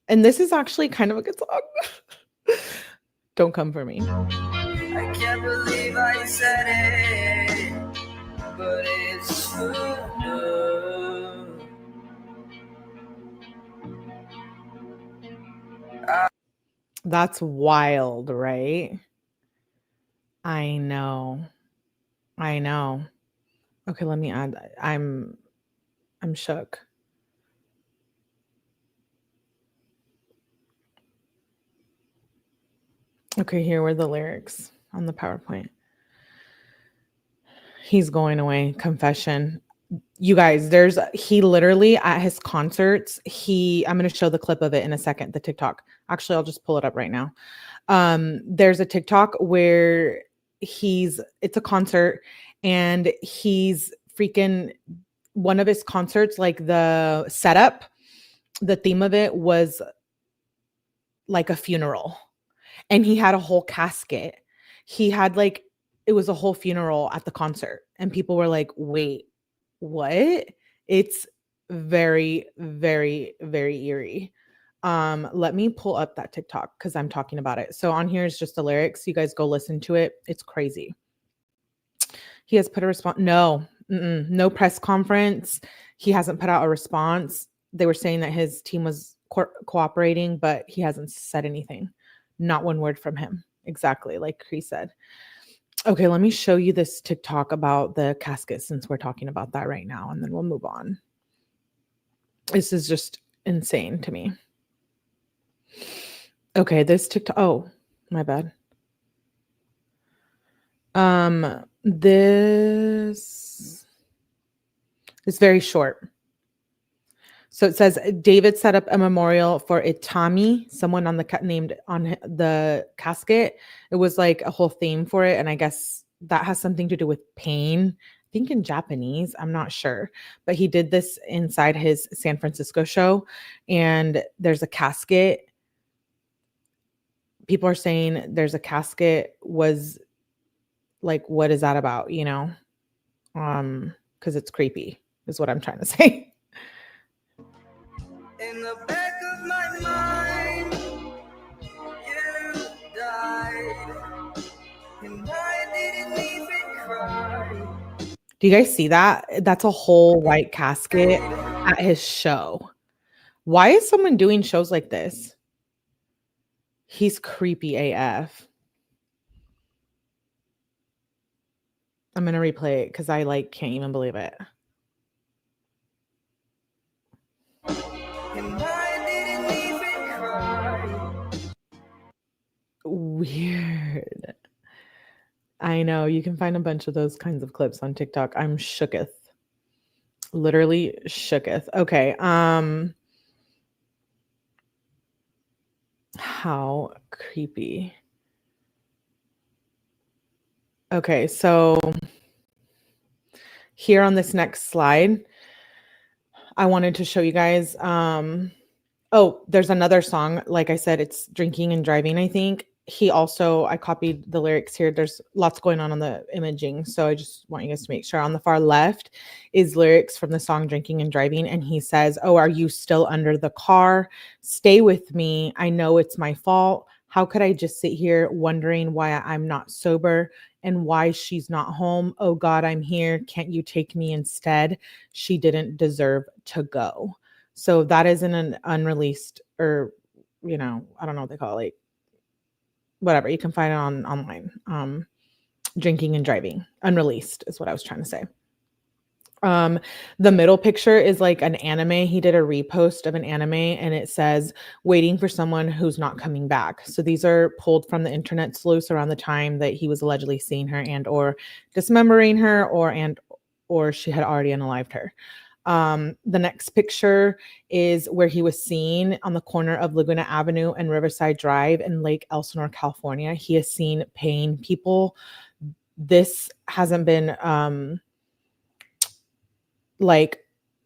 And this is actually kind of a good song. Don't come for me. I can't believe I said it, but it's true. That's wild, right? I know. Okay, let me add. I'm shook. Okay, here were the lyrics on the PowerPoint. He's going away. Confession. You guys, he literally at his concerts, I'm going to show the clip of it in a second, the TikTok. Actually, I'll just pull it up right now. There's a TikTok where it's a concert and he's freaking one of his concerts, like the setup, the theme of it was like a funeral. And he had a whole casket. He had it was a whole funeral at the concert. And people were like, wait, what? It's very, very, very eerie. Let me pull up that TikTok because I'm talking about it. So on here is just the lyrics. You guys go listen to it. It's crazy. He has put a response. No press conference. He hasn't put out a response. They were saying that his team was cooperating, but he hasn't said anything. Not one word from him. Exactly like Cree said. Okay, let me show you this TikTok about the casket since we're talking about that right now, and then we'll move on. This is just insane to me. Okay, this TikTok. Oh, my bad. This is very short. So it says David set up a memorial for Itami, someone on the named on the casket. It was like a whole theme for it, and I guess that has something to do with pain. I think in Japanese, I'm not sure, but he did this inside his San Francisco show, and there's a casket. People are saying there's a casket. Was like, what is that about? You know, because it's creepy, is what I'm trying to say. In the back of my mind, you died, and I didn't even cry. Do you guys see that? That's a whole white casket at his show. Why is someone doing shows like this? He's creepy AF. I'm going to replay it because I can't even believe it. And I didn't even cry. Weird. I know. You can find a bunch of those kinds of clips on TikTok. I'm shooketh. Literally shooketh. Okay. How creepy. Okay, so here on this next slide, I wanted to show you guys. Oh, there's another song. Like I said, it's Drinking and Driving, I think. I copied the lyrics here. There's lots going on the imaging. So I just want you guys to make sure. On the far left is lyrics from the song Drinking and Driving. And he says, "Oh, are you still under the car? Stay with me. I know it's my fault. How could I just sit here wondering why I'm not sober and why she's not home? Oh God, I'm here. Can't you take me instead? She didn't deserve to go." So that is in an unreleased, or, I don't know what they call it. Whatever, you can find it online. Drinking and Driving, unreleased is what I was trying to say. The middle picture is like an anime. He did a repost of an anime and it says waiting for someone who's not coming back. So these are pulled from the internet sleuths around the time that he was allegedly seeing her and or dismembering her or she had already unalived her. The next picture is where he was seen on the corner of Laguna Avenue and Riverside Drive in Lake Elsinore, California. He is seen paying people. This hasn't been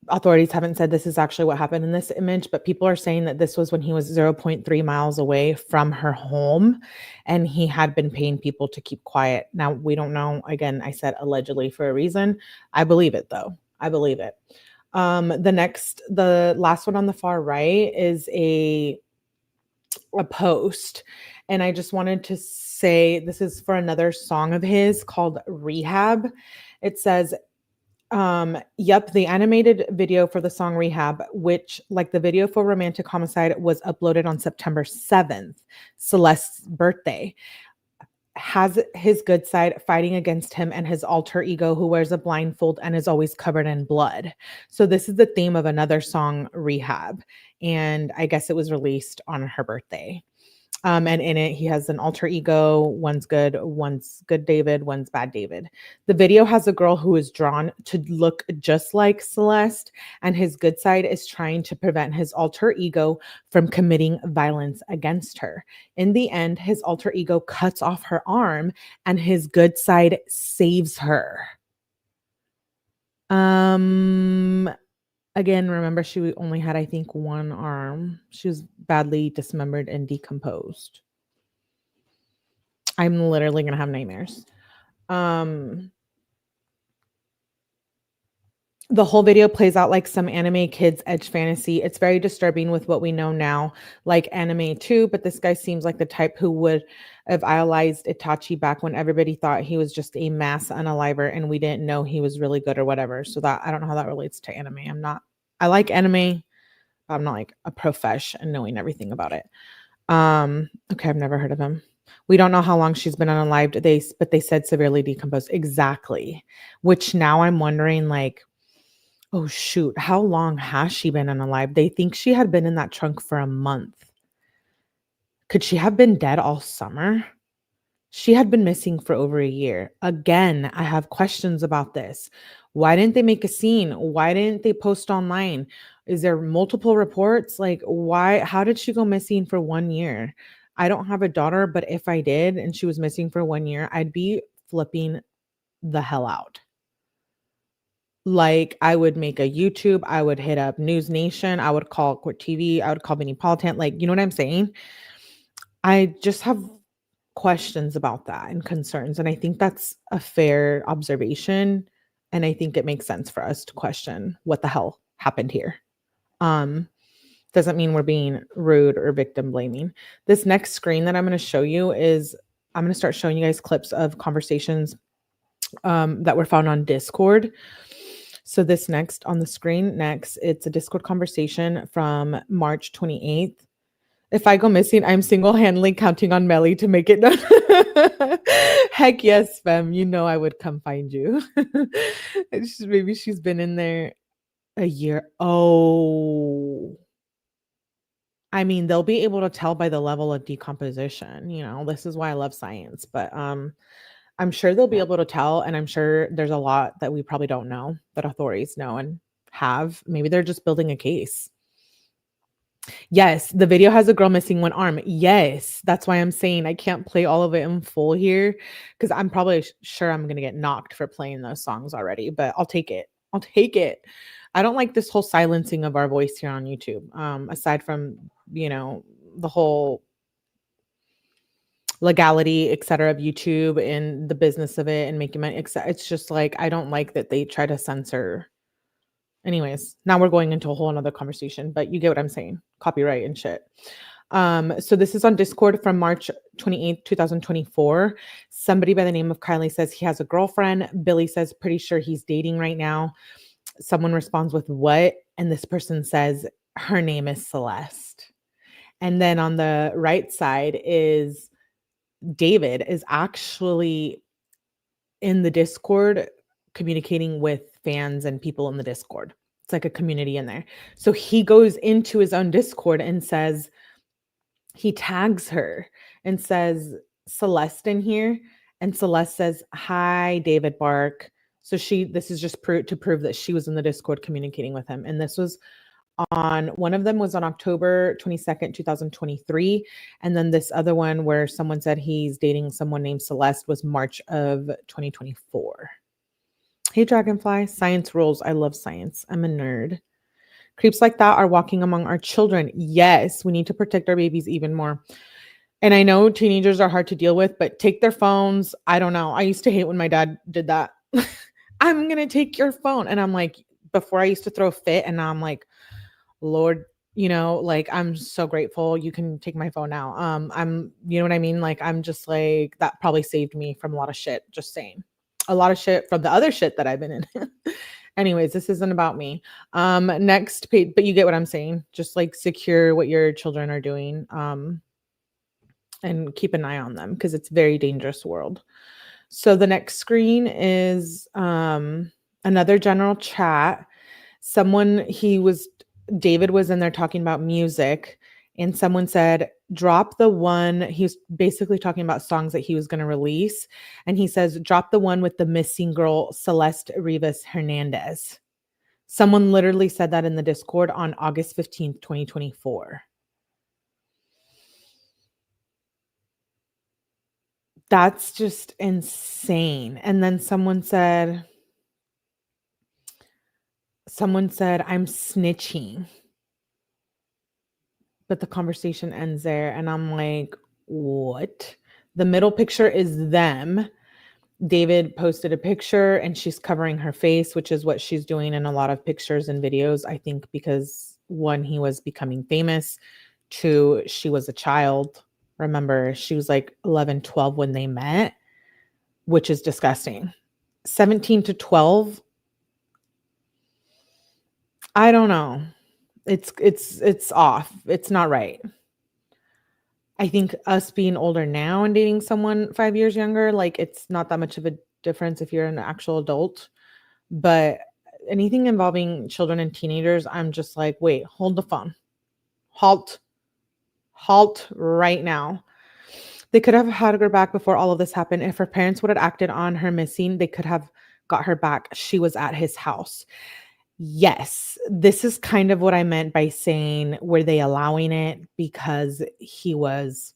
authorities haven't said this is actually what happened in this image, but people are saying that this was when he was 0.3 miles away from her home and he had been paying people to keep quiet. Now, we don't know. Again, I said allegedly for a reason. I believe it though. I believe it. The last one on the far right is a post. And I just wanted to say, this is for another song of his called Rehab. It says, the animated video for the song Rehab, which like the video for Romantic Homicide was uploaded on September 7th, Celeste's birthday, has his good side fighting against him and his alter ego who wears a blindfold and is always covered in blood. So this is the theme of another song, Rehab. And I guess it was released on her birthday. And in it, he has an alter ego. One's good David, one's bad David. The video has a girl who is drawn to look just like Celeste, and his good side is trying to prevent his alter ego from committing violence against her. In the end, his alter ego cuts off her arm, and his good side saves her. Again, remember, she only had, I think, one arm. She was badly dismembered and decomposed. I'm literally going to have nightmares. The whole video plays out like some anime kids' edge fantasy. It's very disturbing with what we know now, like anime too, but this guy seems like the type who would have idolized Itachi back when everybody thought he was just a mass unaliver and we didn't know he was really good or whatever. So that, I don't know how that relates to anime. I like anime, but I'm not like a profesh and knowing everything about it. Okay, I've never heard of him. We don't know how long she's been unalived, but they said severely decomposed. Exactly. Which now I'm wondering, like, oh shoot, how long has she been unalived? They think she had been in that trunk for a month. Could she have been dead all summer? She had been missing for over a year. Again, I have questions about this. Why didn't they make a scene? Why didn't they post online? Is there multiple reports? Like, why? How did she go missing for 1 year? I don't have a daughter, but if I did and she was missing for 1 year, I'd be flipping the hell out. Like, I would make a YouTube, I would hit up News Nation, I would call Court TV, I would call Benny Politan. Like, you know what I'm saying? I just have questions about that and concerns. And I think that's a fair observation. And I think it makes sense for us to question what the hell happened here. Doesn't mean we're being rude or victim blaming. This next screen that I'm going to show you is, I'm going to start showing you guys clips of conversations that were found on Discord. So this next on the screen, it's a Discord conversation from March 28th. If I go missing, I'm single-handedly counting on Melly to make it done. Heck yes, fam. You know I would come find you. Maybe she's been in there a year. Oh. I mean, they'll be able to tell by the level of decomposition. You know, this is why I love science. But I'm sure they'll be able to tell. And I'm sure there's a lot that we probably don't know that authorities know and have. Maybe they're just building a case. Yes, the video has a girl missing one arm. Yes, that's why I'm saying I can't play all of it in full here because I'm probably sure I'm going to get knocked for playing those songs already, but I'll take it. I'll take it. I don't like this whole silencing of our voice here on YouTube. Aside from, you know, the whole legality, et cetera, of YouTube and the business of it and making money. It's just like, I don't like that they try to censor. Anyways, now we're going into a whole another conversation, but you get what I'm saying. Copyright and shit. So this is on Discord from March 28th, 2024. Somebody by the name of Kylie says he has a girlfriend. Billy says, pretty sure he's dating right now. Someone responds with what? And this person says, her name is Celeste. And then on the right side is David is actually in the Discord communicating with fans and people in the Discord. It's like a community in there. So he goes into his own Discord and says, he tags her and says, Celeste in here. And Celeste says, hi, David Bark. So this is just to prove that she was in the Discord communicating with him. And this was one of them was on October 22nd, 2023. And then this other one where someone said he's dating someone named Celeste was March of 2024. Hey, Dragonfly, science rules. I love science. I'm a nerd. Creeps like that are walking among our children. Yes, we need to protect our babies even more. And I know teenagers are hard to deal with, but take their phones. I don't know. I used to hate when my dad did that. I'm going to take your phone. And I'm like, before I used to throw a fit, and now I'm like, Lord, you know, like, I'm so grateful you can take my phone now. You know what I mean? Like, I'm just like, that probably saved me from a lot of shit. Just saying. A lot of shit from the other shit that I've been in. Anyways, this isn't about me. Next page, but you get what I'm saying. Just like secure what your children are doing, and keep an eye on them because it's a very dangerous world. So the next screen is another general chat. David was in there talking about music, and someone said, drop the one. He's basically talking about songs that he was going to release. And he says, drop the one with the missing girl, Celeste Rivas Hernandez. Someone literally said that in the Discord on August 15th, 2024. That's just insane. And then someone said, I'm snitching. But the conversation ends there. And I'm like, what? The middle picture is them. David posted a picture and she's covering her face, which is what she's doing in a lot of pictures and videos. I think because one, he was becoming famous. Two, she was a child. Remember, she was like 11, 12 when they met, which is disgusting. 17 to 12. I don't know. It's off. It's not right. I think us being older now and dating someone 5 years younger, like, it's not that much of a difference if you're an actual adult. But anything involving children and teenagers, I'm just like, wait, hold the phone. Halt. Halt right now. They could have had her back before all of this happened. If her parents would have acted on her missing, they could have got her back. She was at his house. Yes, this is kind of what I meant by saying, were they allowing it because he was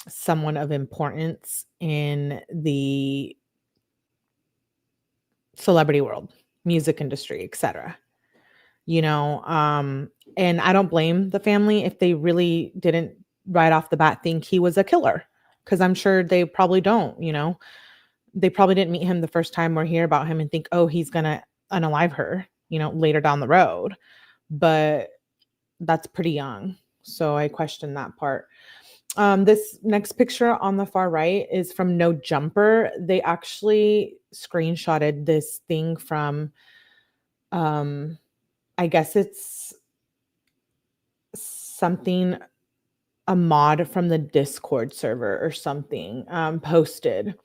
someone of importance in the celebrity world, music industry, etc. You know, and I don't blame the family if they really didn't right off the bat think he was a killer, because I'm sure they probably don't, you know. They probably didn't meet him the first time or hear about him and think, oh, he's gonna unalive her, you know, later down the road. But that's pretty young. So I question that part. This next picture on the far right is from No Jumper. They actually screenshotted this thing from, I guess it's something, a mod from the Discord server or something, posted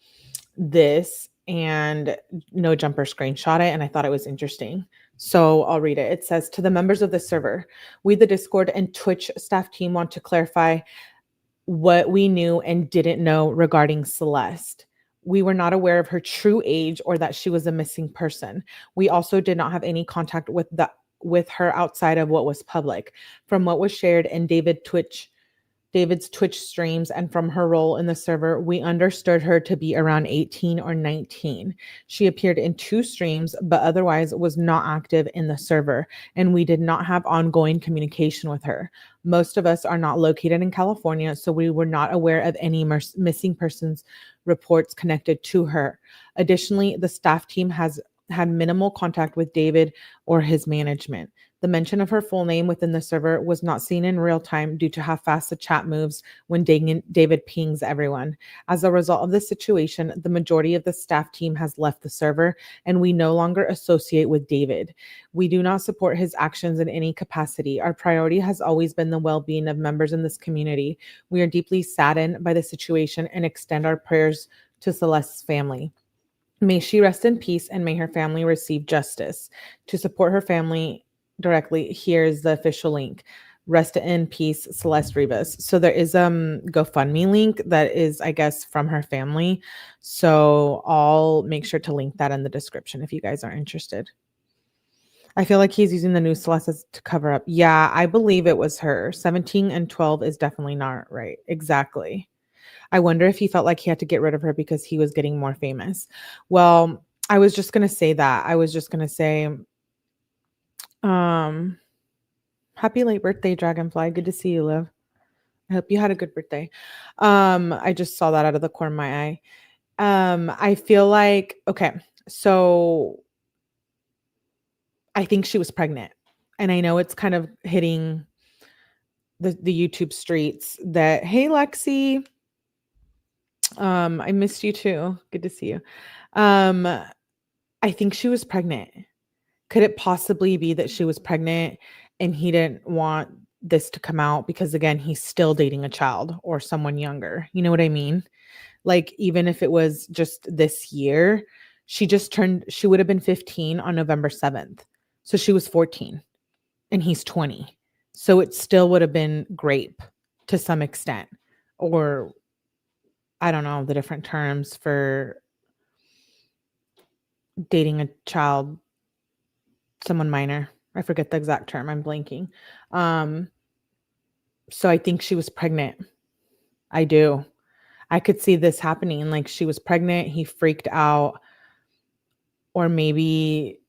this, and No Jumper screenshot it, and I thought it was interesting. So I'll read it. It says, to the members of the server, we, the Discord and Twitch staff team, want to clarify what we knew and didn't know regarding Celeste. We were not aware of her true age or that she was a missing person. We also did not have any contact with her outside of what was public. From what was shared in David's Twitch streams and from her role in the server, we understood her to be around 18 or 19. She appeared in 2 streams, but otherwise was not active in the server, and we did not have ongoing communication with her. Most of us are not located in California, so we were not aware of any missing persons reports connected to her. Additionally, the staff team has had minimal contact with David or his management. The mention of her full name within the server was not seen in real time due to how fast the chat moves when David pings everyone. As a result of this situation, the majority of the staff team has left the server, and we no longer associate with David. We do not support his actions in any capacity. Our priority has always been the well-being of members in this community. We are deeply saddened by the situation and extend our prayers to Celeste's family. May she rest in peace and may her family receive justice. To support her family directly, here's the official link. Rest in peace, Celeste Rivas. So there is a GoFundMe link that is, I guess, from her family. So I'll make sure to link that in the description if you guys are interested. I feel like he's using the new Celeste to cover up. Yeah, I believe it was her. 17 and 12 is definitely not right. Exactly. I wonder if he felt like he had to get rid of her because he was getting more famous. Well, I was just going to say that. I was just going to say, happy late birthday, Dragonfly. Good to see you, Liv. I hope you had a good birthday. I just saw that out of the corner of my eye. I feel like, okay, so I think she was pregnant. And I know it's kind of hitting the YouTube streets that, hey, Lexi, I missed you too. Good to see you. I think she was pregnant. Could it possibly be that she was pregnant and he didn't want this to come out because, again, he's still dating a child or someone younger? You know what I mean? Like, even if it was just this year, she would have been 15 on November 7th. So she was 14 and he's 20. So it still would have been grape to some extent, or I don't know the different terms for dating a child, someone minor. I forget the exact term. I'm blanking. So I think she was pregnant. I do. I could see this happening. Like, she was pregnant. He freaked out. Or maybe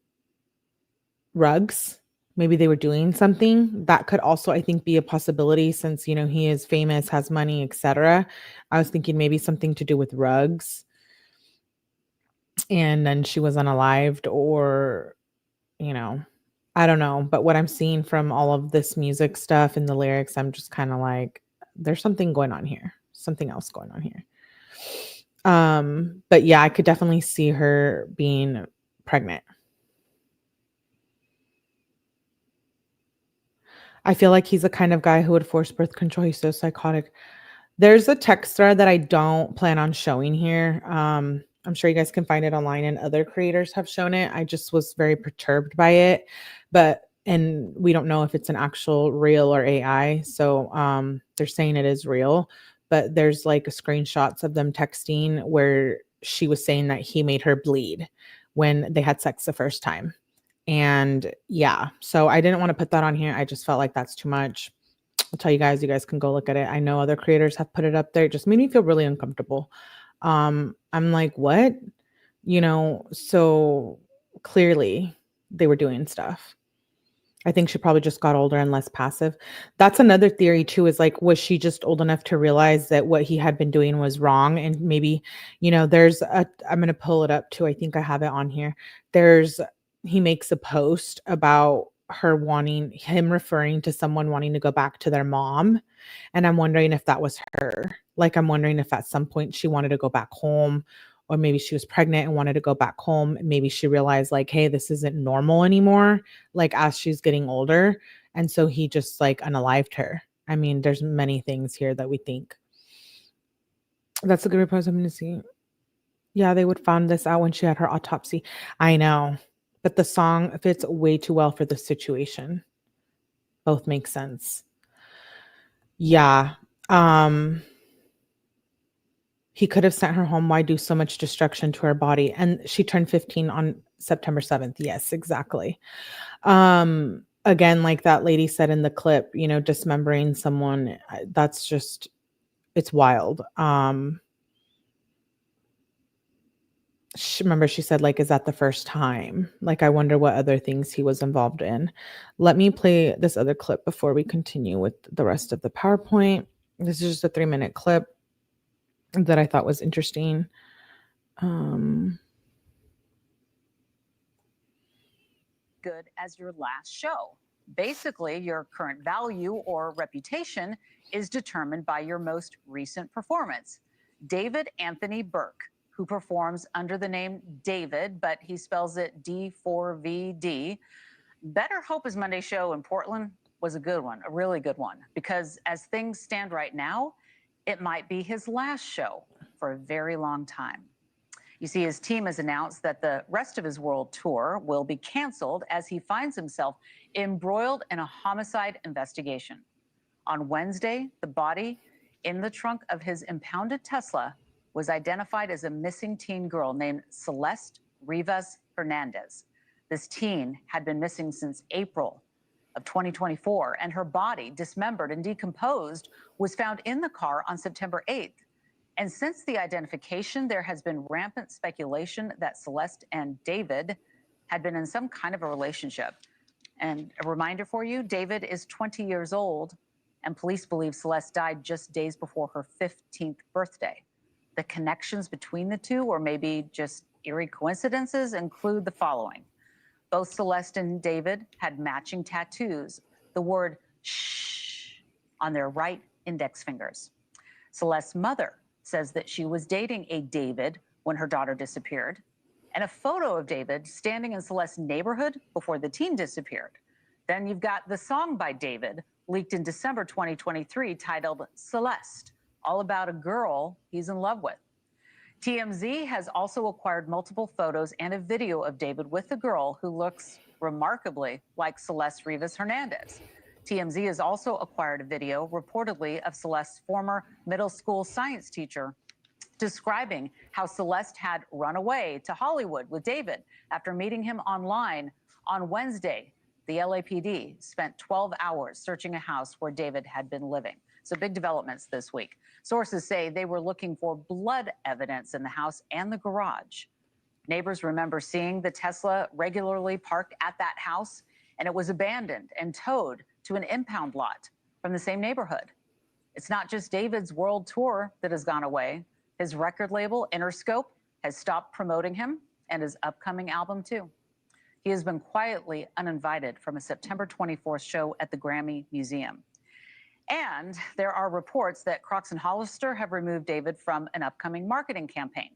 rugs. Maybe they were doing something. That could also, I think, be a possibility since, you know, he is famous, has money, etc. I was thinking maybe something to do with rugs. And then she was unalived, or, you know, I don't know. But what I'm seeing from all of this music stuff and the lyrics, I'm just kind of like, there's something going on here. Something else going on here. But yeah, I could definitely see her being pregnant. I feel like he's the kind of guy who would force birth control. He's so psychotic. There's a text thread that I don't plan on showing here. I'm sure you guys can find it online and other creators have shown it. I just was very perturbed by it. But and we don't know if it's an actual real or AI. So they're saying it is real, but there's like screenshots of them texting where she was saying that he made her bleed when they had sex the first time. And yeah, so I didn't want to put that on here. I just felt like that's too much. I'll tell you guys can go look at it. I know other creators have put it up there. It just made me feel really uncomfortable. I'm like, what? You know, so clearly they were doing stuff. I think she probably just got older and less passive. That's another theory too, is like, was she just old enough to realize that what he had been doing was wrong? And maybe, you know, I'm going to pull it up too. I think I have it on here. He makes a post about him referring to someone wanting to go back to their mom. And I'm wondering if that was her. Like, I'm wondering if at some point she wanted to go back home, or maybe she was pregnant and wanted to go back home. Maybe she realized like, hey, this isn't normal anymore, like as she's getting older. And so he just like unalived her. I mean, there's many things here that we think. That's a good report. I'm going to see. Yeah, they would find this out when she had her autopsy. I know, but the song fits way too well for the situation. Both make sense. Yeah. He could have sent her home. Why do so much destruction to her body? And she turned 15 on September 7th. Yes, exactly. Again, like that lady said in the clip, you know, dismembering someone, that's just, it's wild. Remember she said, like, is that the first time? Like, I wonder what other things he was involved in. Let me play this other clip before we continue with the rest of the PowerPoint. This is just a 3-minute clip that I thought was interesting. Good as your last show. Basically, your current value or reputation is determined by your most recent performance. David Anthony Burke, who performs under the name David, but he spells it D4VD. Better Hope His Monday show in Portland was a good one, a really good one, because as things stand right now, it might be his last show for a very long time. You see, his team has announced that the rest of his world tour will be canceled as he finds himself embroiled in a homicide investigation. On Wednesday, the body in the trunk of his impounded Tesla was identified as a missing teen girl named Celeste Rivas Hernandez. This teen had been missing since April of 2024, and her body, dismembered and decomposed, was found in the car on September 8th. And since the identification, there has been rampant speculation that Celeste and David had been in some kind of a relationship. And a reminder for you, David is 20 years old, and police believe Celeste died just days before her 15th birthday. The connections between the two, or maybe just eerie coincidences, include the following. Both Celeste and David had matching tattoos, the word shh on their right index fingers. Celeste's mother says that she was dating a David when her daughter disappeared, and a photo of David standing in Celeste's neighborhood before the teen disappeared. Then you've got the song by David, leaked in December 2023, titled Celeste, all about a girl he's in love with. TMZ has also acquired multiple photos and a video of David with a girl who looks remarkably like Celeste Rivas Hernandez. TMZ has also acquired a video reportedly of Celeste's former middle school science teacher describing how Celeste had run away to Hollywood with David after meeting him online. On Wednesday, the LAPD spent 12 hours searching a house where David had been living. So big developments this week. Sources say they were looking for blood evidence in the house and the garage. Neighbors remember seeing the Tesla regularly parked at that house, and it was abandoned and towed to an impound lot from the same neighborhood. It's not just David's world tour that has gone away. His record label, Interscope, has stopped promoting him, and his upcoming album too. He has been quietly uninvited from a September 24th show at the Grammy Museum. And there are reports that Crocs and Hollister have removed David from an upcoming marketing campaign.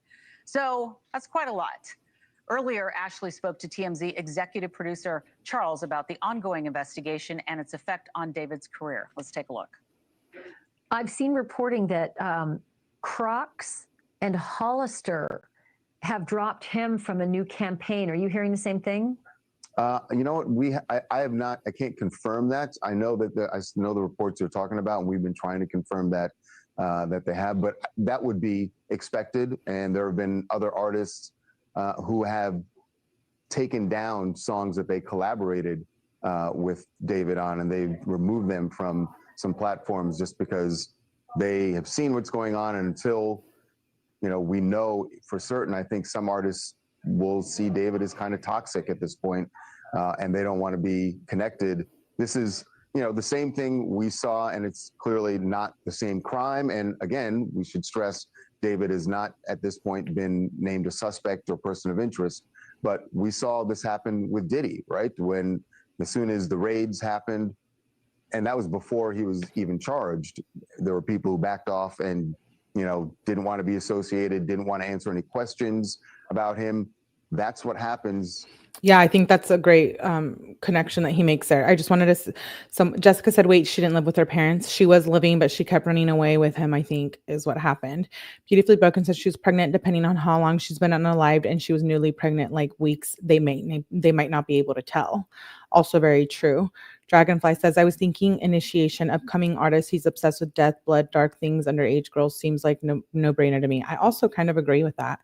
So that's quite a lot. Earlier, Ashley spoke to TMZ executive producer Charles about the ongoing investigation and its effect on David's career. Let's take a look. I've seen reporting that Crocs and Hollister have dropped him from a new campaign. Are you hearing the same thing? You know what? I have not. I can't confirm that. I know that I know the reports you're talking about, and we've been trying to confirm that that they have. But that would be expected. And there have been other artists who have taken down songs that they collaborated with David on, and they've removed them from some platforms just because they have seen what's going on. And until we know for certain, I think some artists will see David as kind of toxic at this point, and they don't want to be connected. This is, the same thing we saw, and it's clearly not the same crime. And again, we should stress David has not at this point been named a suspect or person of interest, but we saw this happen with Diddy, right? As soon as the raids happened, and that was before he was even charged, there were people who backed off and didn't want to be associated, didn't want to answer any questions about him. That's what happens. Yeah, I think that's a great connection that he makes there. I just wanted to, Jessica said, wait, she didn't live with her parents. She was living, but she kept running away with him, I think is what happened. Beautifully Broken says she was pregnant depending on how long she's been unalived, and she was newly pregnant like weeks. They might not be able to tell. Also very true. Dragonfly says, I was thinking initiation, upcoming artist. He's obsessed with death, blood, dark things, underage girls. Seems like no brainer to me. I also kind of agree with that.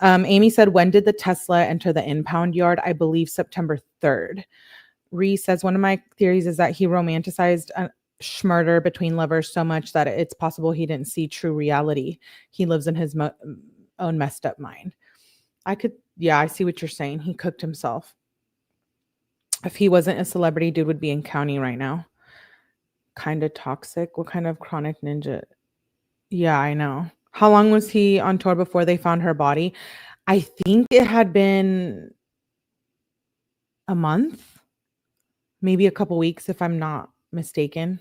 Amy said, when did the Tesla enter the impound yard? I believe September 3rd. Ree says, one of my theories is that he romanticized a murder between lovers so much that it's possible he didn't see true reality. He lives in his own messed up mind. I see what you're saying. He cooked himself. If he wasn't a celebrity, dude would be in county right now. Kind of toxic. What kind of chronic ninja? Yeah, I know. How long was he on tour before they found her body? I think it had been a month, maybe a couple weeks, if I'm not mistaken.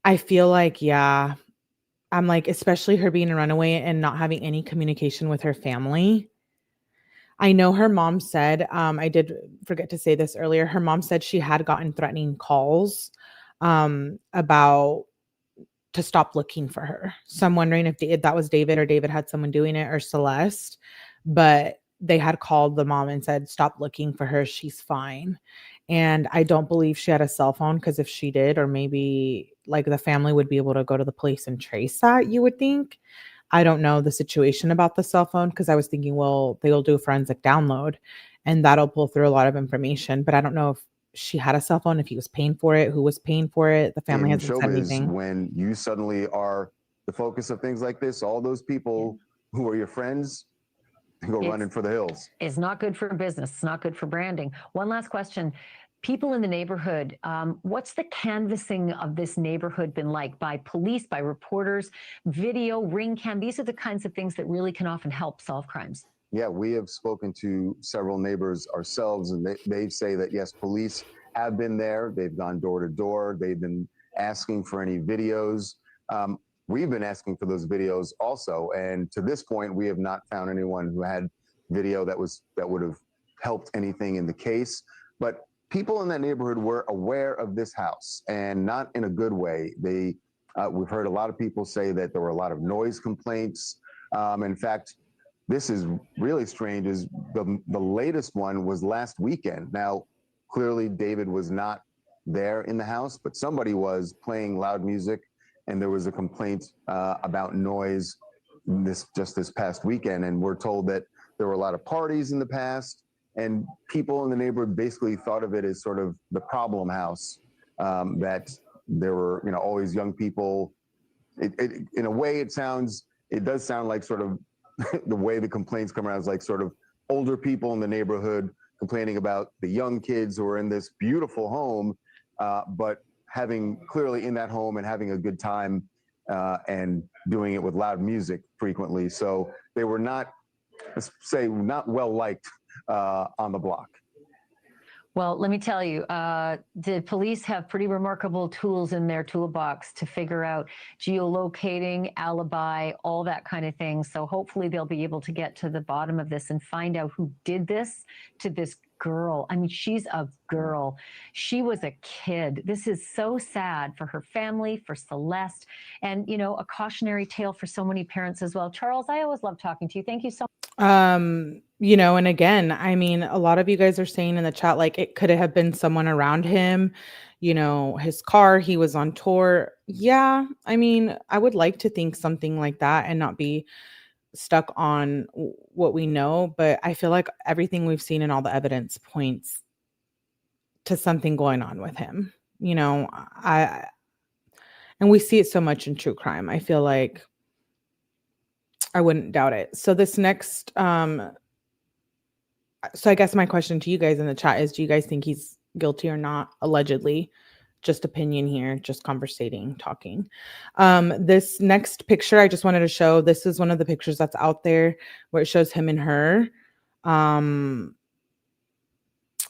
I feel like, yeah, I'm like, especially her being a runaway and not having any communication with her family. I know her mom said, I did forget to say this earlier, her mom said she had gotten threatening calls about to stop looking for her. So I'm wondering if that was David, or David had someone doing it, or Celeste, but they had called the mom and said, stop looking for her. She's fine. And I don't believe she had a cell phone, because if she did, or maybe like the family would be able to go to the police and trace that, you would think. I don't know the situation about the cell phone, because I was thinking, well, they'll do a forensic download and that'll pull through a lot of information. But I don't know if she had a cell phone, if he was paying for it, who was paying for it. The family hasn't said anything. When you suddenly are the focus of things like this, all those people who are your friends go running for the hills. It's not good for business. It's not good for branding. One last question. People in the neighborhood, what's the canvassing of this neighborhood been like by police, by reporters, video, ring cam? These are the kinds of things that really can often help solve crimes. Yeah, we have spoken to several neighbors ourselves, and they say that, yes, police have been there. They've gone door to door. They've been asking for any videos. We've been asking for those videos also. And to this point, we have not found anyone who had video that would have helped anything in the case. But people in that neighborhood were aware of this house, and not in a good way. We've heard a lot of people say that there were a lot of noise complaints. In fact, this is really strange, is the latest one was last weekend. Now, clearly David was not there in the house, but somebody was playing loud music, and there was a complaint about noise this past weekend. And we're told that there were a lot of parties in the past, and people in the neighborhood basically thought of it as sort of the problem house, that there were, always young people. In a way, it does sound like sort of the way the complaints come around is like sort of older people in the neighborhood complaining about the young kids who are in this beautiful home, but having clearly in that home and having a good time and doing it with loud music frequently. So they were not, let's say, not well liked on the block. Well, let me tell you, the police have pretty remarkable tools in their toolbox to figure out geolocating, alibi, all that kind of thing. So hopefully they'll be able to get to the bottom of this and find out who did this to this girl. I mean, she's a girl. She was a kid. This is so sad for her family, for Celeste, and, a cautionary tale for so many parents as well. Charles, I always love talking to you. Thank you so much. You know, and again, I mean, a lot of you guys are saying in the chat, like, it could have been someone around him, you know, his car, he was on tour. Yeah, I mean, I would like to think something like that and not be stuck on what we know, but I feel like everything we've seen and all the evidence points to something going on with him. You know, and we see it so much in true crime. I feel like I wouldn't doubt it. So this next so I guess my question to you guys in the chat is, do you guys think he's guilty or not? Allegedly. Just opinion here, just conversating, talking. This next picture I just wanted to show, this is one of the pictures that's out there where it shows him and her. And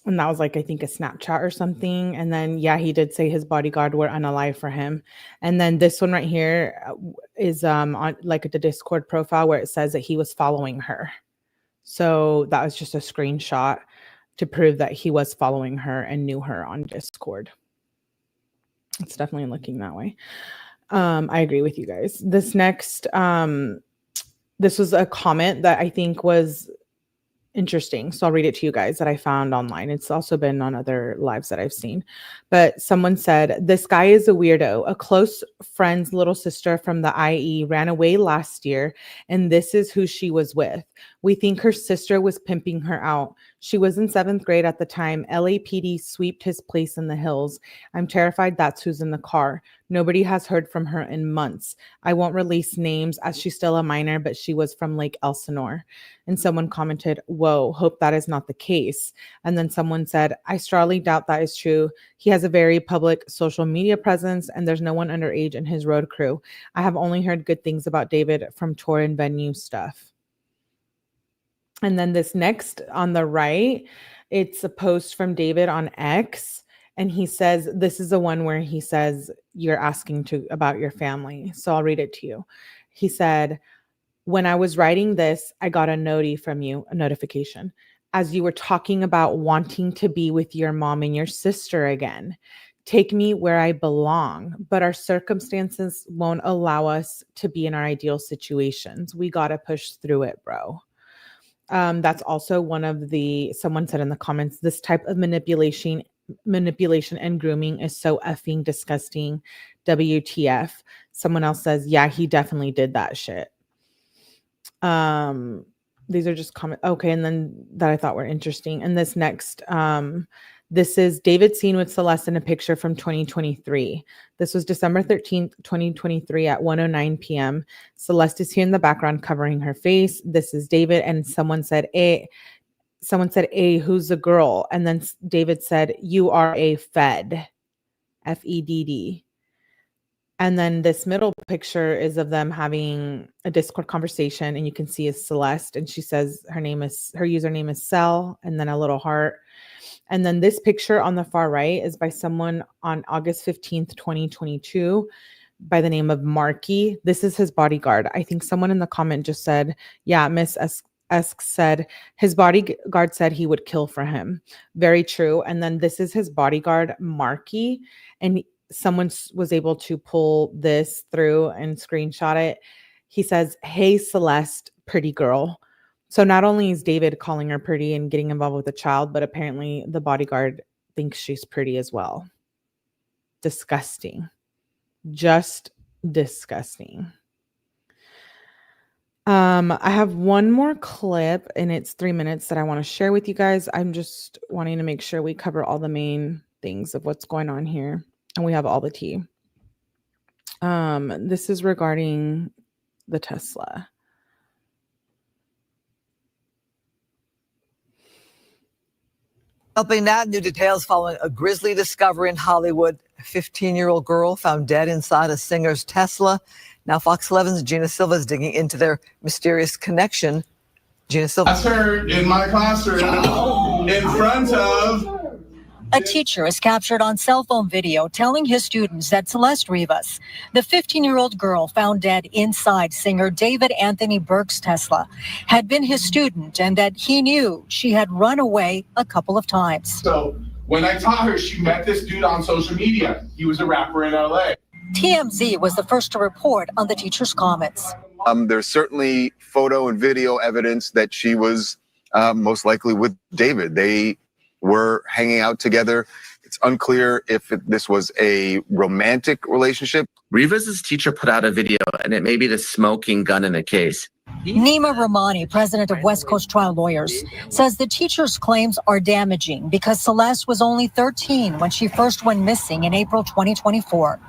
that was like, I think a Snapchat or something. And then, yeah, he did say his bodyguard were unalive for him. And then this one right here is on like the Discord profile where it says that he was following her. So that was just a screenshot to prove that he was following her and knew her on Discord. It's definitely looking that way. I agree with you guys. This next, this was a comment that I think was interesting. So I'll read it to you guys that I found online. It's also been on other lives that I've seen. But someone said, this guy is a weirdo. A close friend's little sister from the IE ran away last year, and this is who she was with. We think her sister was pimping her out. She was in 7th grade at the time. LAPD sweeped his place in the hills. I'm terrified that's who's in the car. Nobody has heard from her in months. I won't release names as she's still a minor, but she was from Lake Elsinore. And someone commented, whoa, hope that is not the case. And then someone said, I strongly doubt that is true. He has a very public social media presence, and there's no one underage in his road crew. I have only heard good things about David from tour and venue stuff. And then this next on the right, it's a post from David on X. And he says, this is the one where he says, you're asking about your family. So I'll read it to you. He said, when I was writing this, I got a notification, as you were talking about wanting to be with your mom and your sister again. Take me where I belong, but our circumstances won't allow us to be in our ideal situations. We got to push through it, bro. That's also one of someone said in the comments, this type of manipulation and grooming is so effing disgusting. WTF. Someone else says, yeah, he definitely did that shit. These are just comments. Okay. And then that I thought were interesting. And this next, this is David seen with Celeste in a picture from 2023. This was December 13th, 2023 at 1:09 p.m. Celeste is here in the background covering her face. This is David. And someone said, hey, who's the girl? And then David said, you are a Fed, F-E-D-D. And then this middle picture is of them having a Discord conversation, and you can see is Celeste, and she says her username is Cell, and then a little heart. And then this picture on the far right is by someone on August 15th, 2022 by the name of Marky. This is his bodyguard. I think someone in the comment just said, yeah, Miss Esk said his bodyguard said he would kill for him. Very true. And then this is his bodyguard, Marky. And someone was able to pull this through and screenshot it. He says, hey, Celeste, pretty girl. So not only is David calling her pretty and getting involved with the child, but apparently the bodyguard thinks she's pretty as well. Disgusting. Just disgusting. I have one more clip, and it's 3 minutes that I want to share with you guys. I'm just wanting to make sure we cover all the main things of what's going on here, and we have all the tea. This is regarding the Tesla. Helping that, new details following a grisly discovery in Hollywood. A 15-year-old girl found dead inside a singer's Tesla. Now Fox 11's Gina Silva is digging into their mysterious connection. Gina Silva. That's her in my classroom in front of... A teacher is captured on cell phone video telling his students that Celeste Rivas, the 15-year-old girl found dead inside singer David Anthony Burke's Tesla, had been his student and that he knew she had run away a couple of times. So when I taught her, she met this dude on social media. He was a rapper in LA. TMZ was the first to report on the teacher's comments. There's certainly photo and video evidence that she was most likely with David. They were hanging out together. It's unclear if this was a romantic relationship. Rivas' teacher put out a video, and it may be the smoking gun in the case. Nima Rahmani, president of West Coast Trial Lawyers, says the teacher's claims are damaging because Celeste was only 13 when she first went missing in April 2024.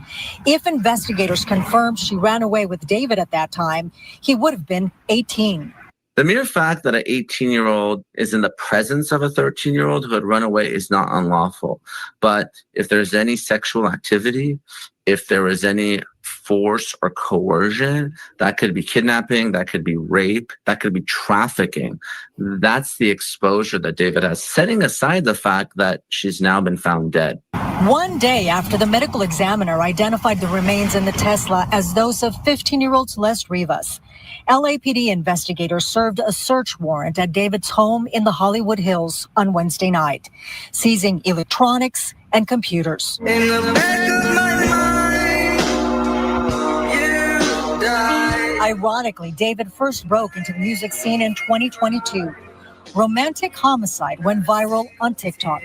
If investigators confirmed she ran away with David at that time, he would have been 18. The mere fact that an 18-year-old is in the presence of a 13-year-old who had run away is not unlawful. But if there's any sexual activity, if there was any force or coercion, that could be kidnapping, that could be rape, that could be trafficking. That's the exposure that David has, setting aside the fact that she's now been found dead. One day after the medical examiner identified the remains in the Tesla as those of 15-year-old Celeste Rivas, LAPD investigators served a search warrant at David's home in the Hollywood Hills on Wednesday night, seizing electronics and computers. In the back of my mind, you died. Ironically, David first broke into the music scene in 2022. Romantic Homicide went viral on TikTok.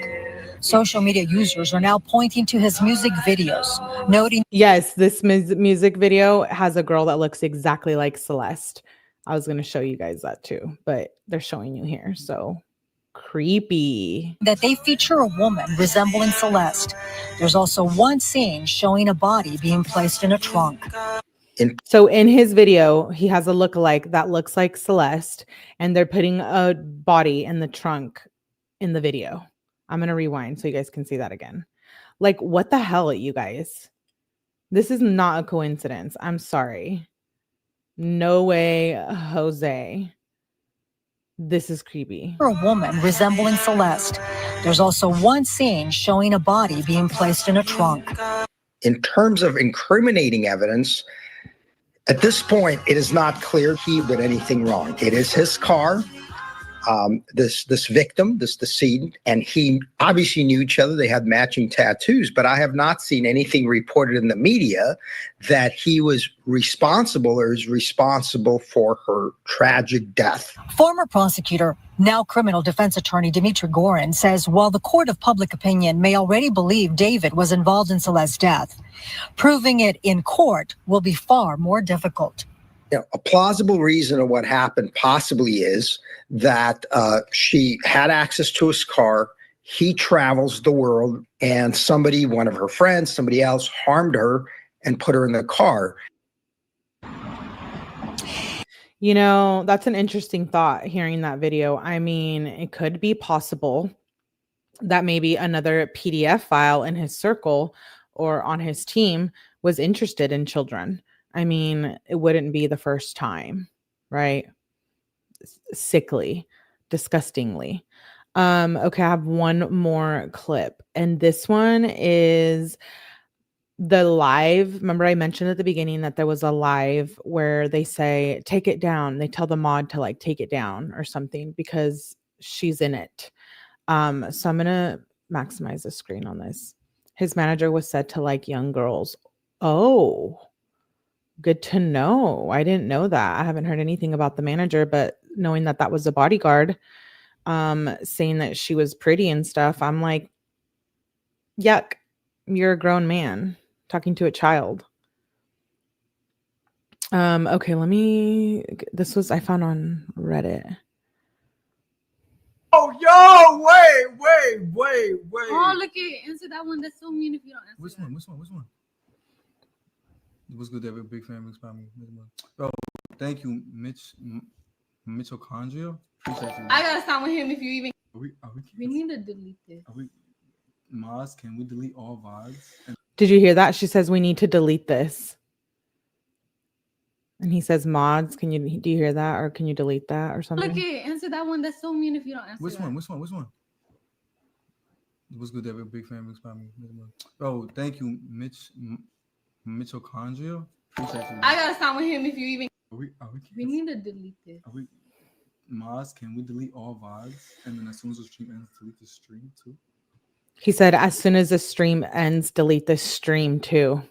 Social media users are now pointing to his music videos, noting, yes, this music video has a girl that looks exactly like Celeste. I was going to show you guys that too, but they're showing you here. So creepy. That they feature a woman resembling Celeste. There's also one scene showing a body being placed in a trunk. So in his video, he has a lookalike that looks like Celeste, and they're putting a body in the trunk in the video. I'm going to rewind so you guys can see that again. Like, what the hell, you guys? This is not a coincidence. I'm sorry. No way, Jose. This is creepy. For a woman resembling Celeste. There's also one scene showing a body being placed in a trunk. In terms of incriminating evidence, at this point, it is not clear he did anything wrong. It is his car. This victim, this decedent, and he obviously knew each other. They had matching tattoos, but I have not seen anything reported in the media that he was responsible or is responsible for her tragic death. Former prosecutor, now criminal defense attorney Dimitri Gorin says while the court of public opinion may already believe David was involved in Celeste's death, proving it in court will be far more difficult. You know, a plausible reason of what happened possibly is that she had access to his car. He travels the world, and somebody, one of her friends, somebody else, harmed her and put her in the car. You know, that's an interesting thought, hearing that video. I mean, it could be possible that maybe another PDF file in his circle or on his team was interested in children. I mean, it wouldn't be the first time, right? Sickly, disgustingly. Okay, I have one more clip, and this one is the live. Remember I mentioned at the beginning that there was a live where they say, take it down. They tell the mod to like take it down or something because she's in it. So I'm going to maximize the screen on this. His manager was said to like young girls. Oh, good to know. I didn't know that. I haven't heard anything about the manager, but knowing that that was a bodyguard, saying that she was pretty and stuff, I'm like, yuck, you're a grown man talking to a child. Okay, this was, I found on Reddit. Oh, yo, wait. Oh, look at answer that one. That's so mean if you don't answer. Which one? What's good, David? Big fan, big family. Oh, thank you, 𝐤𝐞𝐥𝐥𝐲-𝐕𝐞𝐫𝐬𝐞. I gotta sign with him if you even. We need to delete this. Maz, can we delete all VODs? Did you hear that? She says we need to delete this. And he says, mods, do you hear that? Or can you delete that or something? Look at answer that one. That's so mean if you don't answer. Which one? What's good, David? Big fan, big family. Oh, thank you, 𝐤𝐞𝐥𝐥𝐲-𝐕𝐞𝐫𝐬𝐞. I gotta sign with him if you even. We need to delete this. Maz, can we delete all VODs? And then as soon as the stream ends, delete the stream too? He said, as soon as the stream ends, delete this stream too.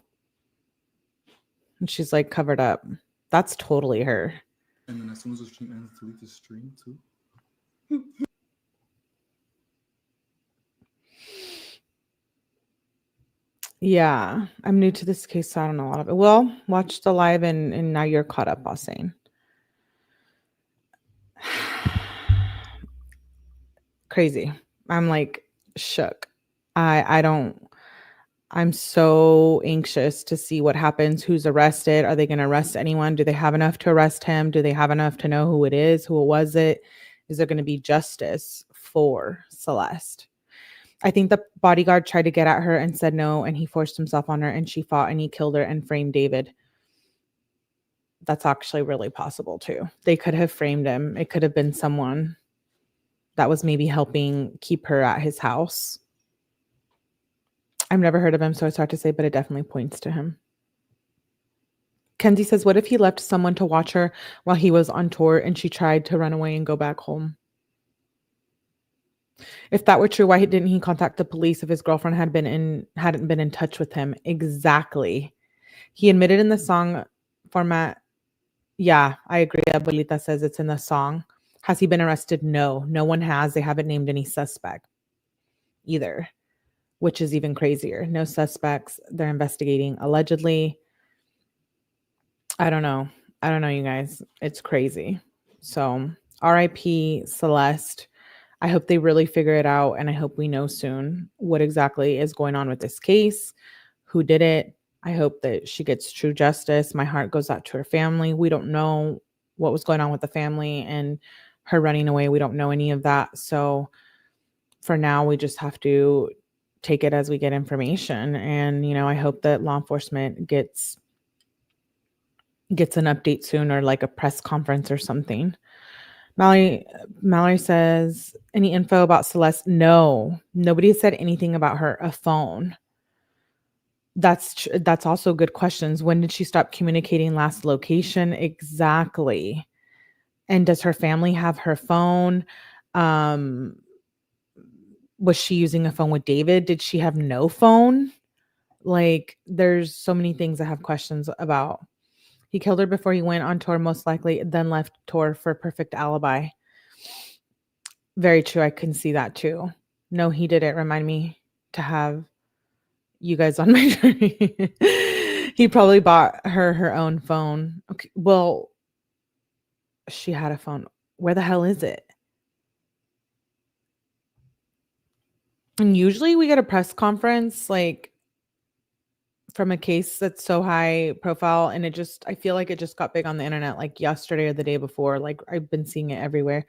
And she's like covered up. That's totally her. And then as soon as the stream ends, delete the stream too? Yeah, I'm new to this case, so I don't know a lot of it. Well, watch the live and now you're caught up, Bossane. Crazy. I'm like shook. I'm so anxious to see what happens. Who's arrested? Are they going to arrest anyone? Do they have enough to arrest him? Do they have enough to know who it is? Who was it? Is there going to be justice for Celeste? I think the bodyguard tried to get at her and said no, and he forced himself on her and she fought and he killed her and framed David. That's actually really possible too. They could have framed him. It could have been someone that was maybe helping keep her at his house. I've never heard of him, so it's hard to say, but it definitely points to him. Kenzie says, what if he left someone to watch her while he was on tour and she tried to run away and go back home? If that were true, why didn't he contact the police if his girlfriend hadn't been in touch with him? Exactly. He admitted in the song format. Yeah, I agree. Abuelita says it's in the song. Has he been arrested? No, no one has. They haven't named any suspect either, which is even crazier. No suspects. They're investigating allegedly. I don't know, you guys. It's crazy. So RIP Celeste. I hope they really figure it out, and I hope we know soon what exactly is going on with this case, who did it. I hope that she gets true justice. My heart goes out to her family. We don't know what was going on with the family and her running away. We don't know any of that. So for now, we just have to take it as we get information. And, I hope that law enforcement gets an update soon, or like a press conference or something. Mallory says, any info about Celeste? No, nobody said anything about her. A phone. That's also good questions. When did she stop communicating? Last location? Exactly. And does her family have her phone? Was she using a phone with David? Did she have no phone? Like, there's so many things I have questions about. He killed her before he went on tour, most likely, then left tour for perfect alibi. Very true. I can see that too. No, he didn't. Remind me to have you guys on my journey. He probably bought her own phone. Okay. Well, she had a phone. Where the hell is it? And usually we get a press conference like from a case that's so high profile, and I feel like it just got big on the internet like yesterday or the day before. Like, I've been seeing it everywhere.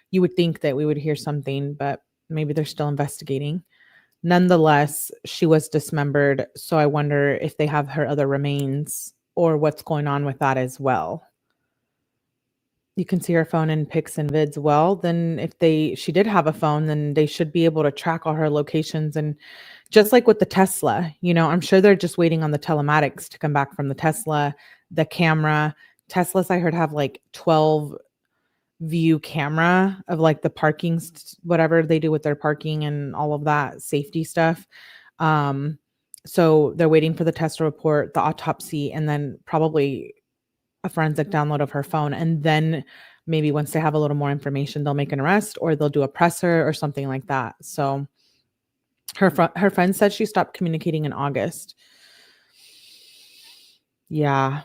You would think that we would hear something, but maybe they're still investigating. Nonetheless, she was dismembered, so I wonder if they have her other remains or what's going on with that as well. You can see her phone in pics and vids. Well, then if she did have a phone, then they should be able to track all her locations. And just like with the Tesla, I'm sure they're just waiting on the telematics to come back from the Tesla, the camera. Teslas, I heard, have like 12 view camera of like the parking, whatever they do with their parking and all of that safety stuff. So they're waiting for the Tesla report, the autopsy, and then probably a forensic download of her phone. And then maybe once they have a little more information, they'll make an arrest or they'll do a presser or something like that. So her friend said she stopped communicating in August. Yeah.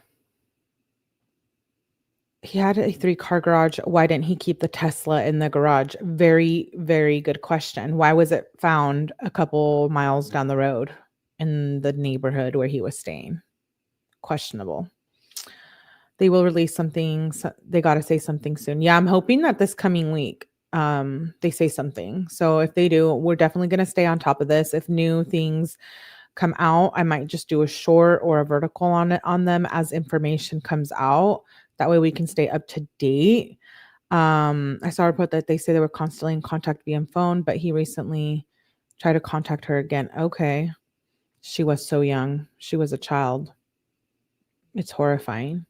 He had a 3-car garage. Why didn't he keep the Tesla in the garage? Very, very good question. Why was it found a couple miles down the road in the neighborhood where he was staying? Questionable. They will release something. So they got to say something soon. Yeah, I'm hoping that this coming week they say something. So if they do, we're definitely going to stay on top of this. If new things come out, I might just do a short or a vertical on them as information comes out. That way we can stay up to date. I saw a report that they say they were constantly in contact via phone, but he recently tried to contact her again. Okay. She was so young. She was a child. It's horrifying.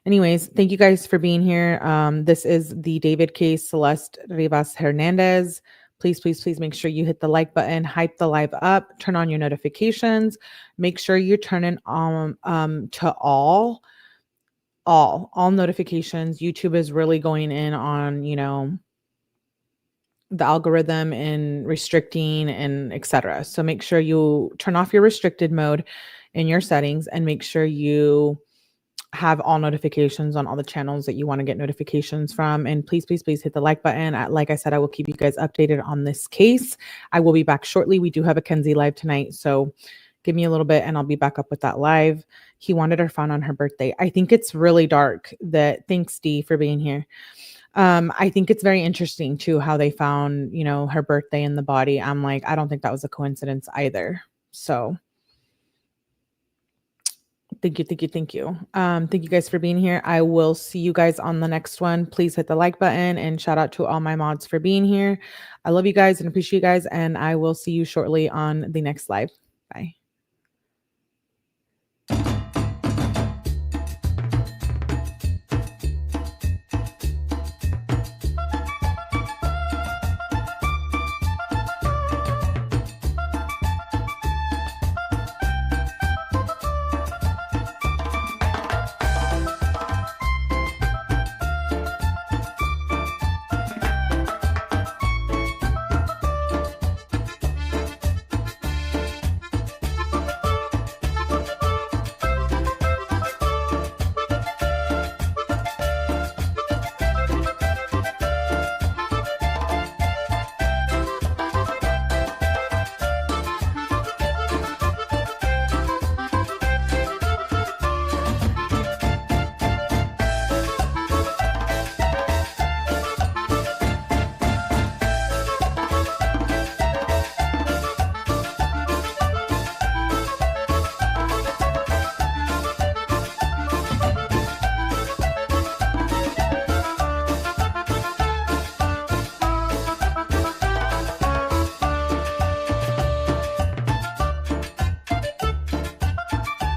Anyways, thank you guys for being here. This is the David case, Celeste Rivas Hernandez. Please, please, please make sure you hit the like button, hype the live up, turn on your notifications. Make sure you're turning on to all notifications. YouTube is really going in on, the algorithm and restricting and etc. So make sure you turn off your restricted mode in your settings and make sure you have all notifications on all the channels that you want to get notifications from. And please, please, please hit the like button. Like I said, I will keep you guys updated on this case. I will be back shortly. We do have a Kenzie live tonight. So give me a little bit and I'll be back up with that live. He wanted her found on her birthday. I think it's really dark that, thanks D for being here. I think it's very interesting too, how they found, you know, her birthday in the body. I'm like, I don't think that was a coincidence either. So thank you. Thank you guys for being here. I will see you guys on the next one. Please hit the like button and shout out to all my mods for being here. I love you guys and appreciate you guys. And I will see you shortly on the next live. Bye.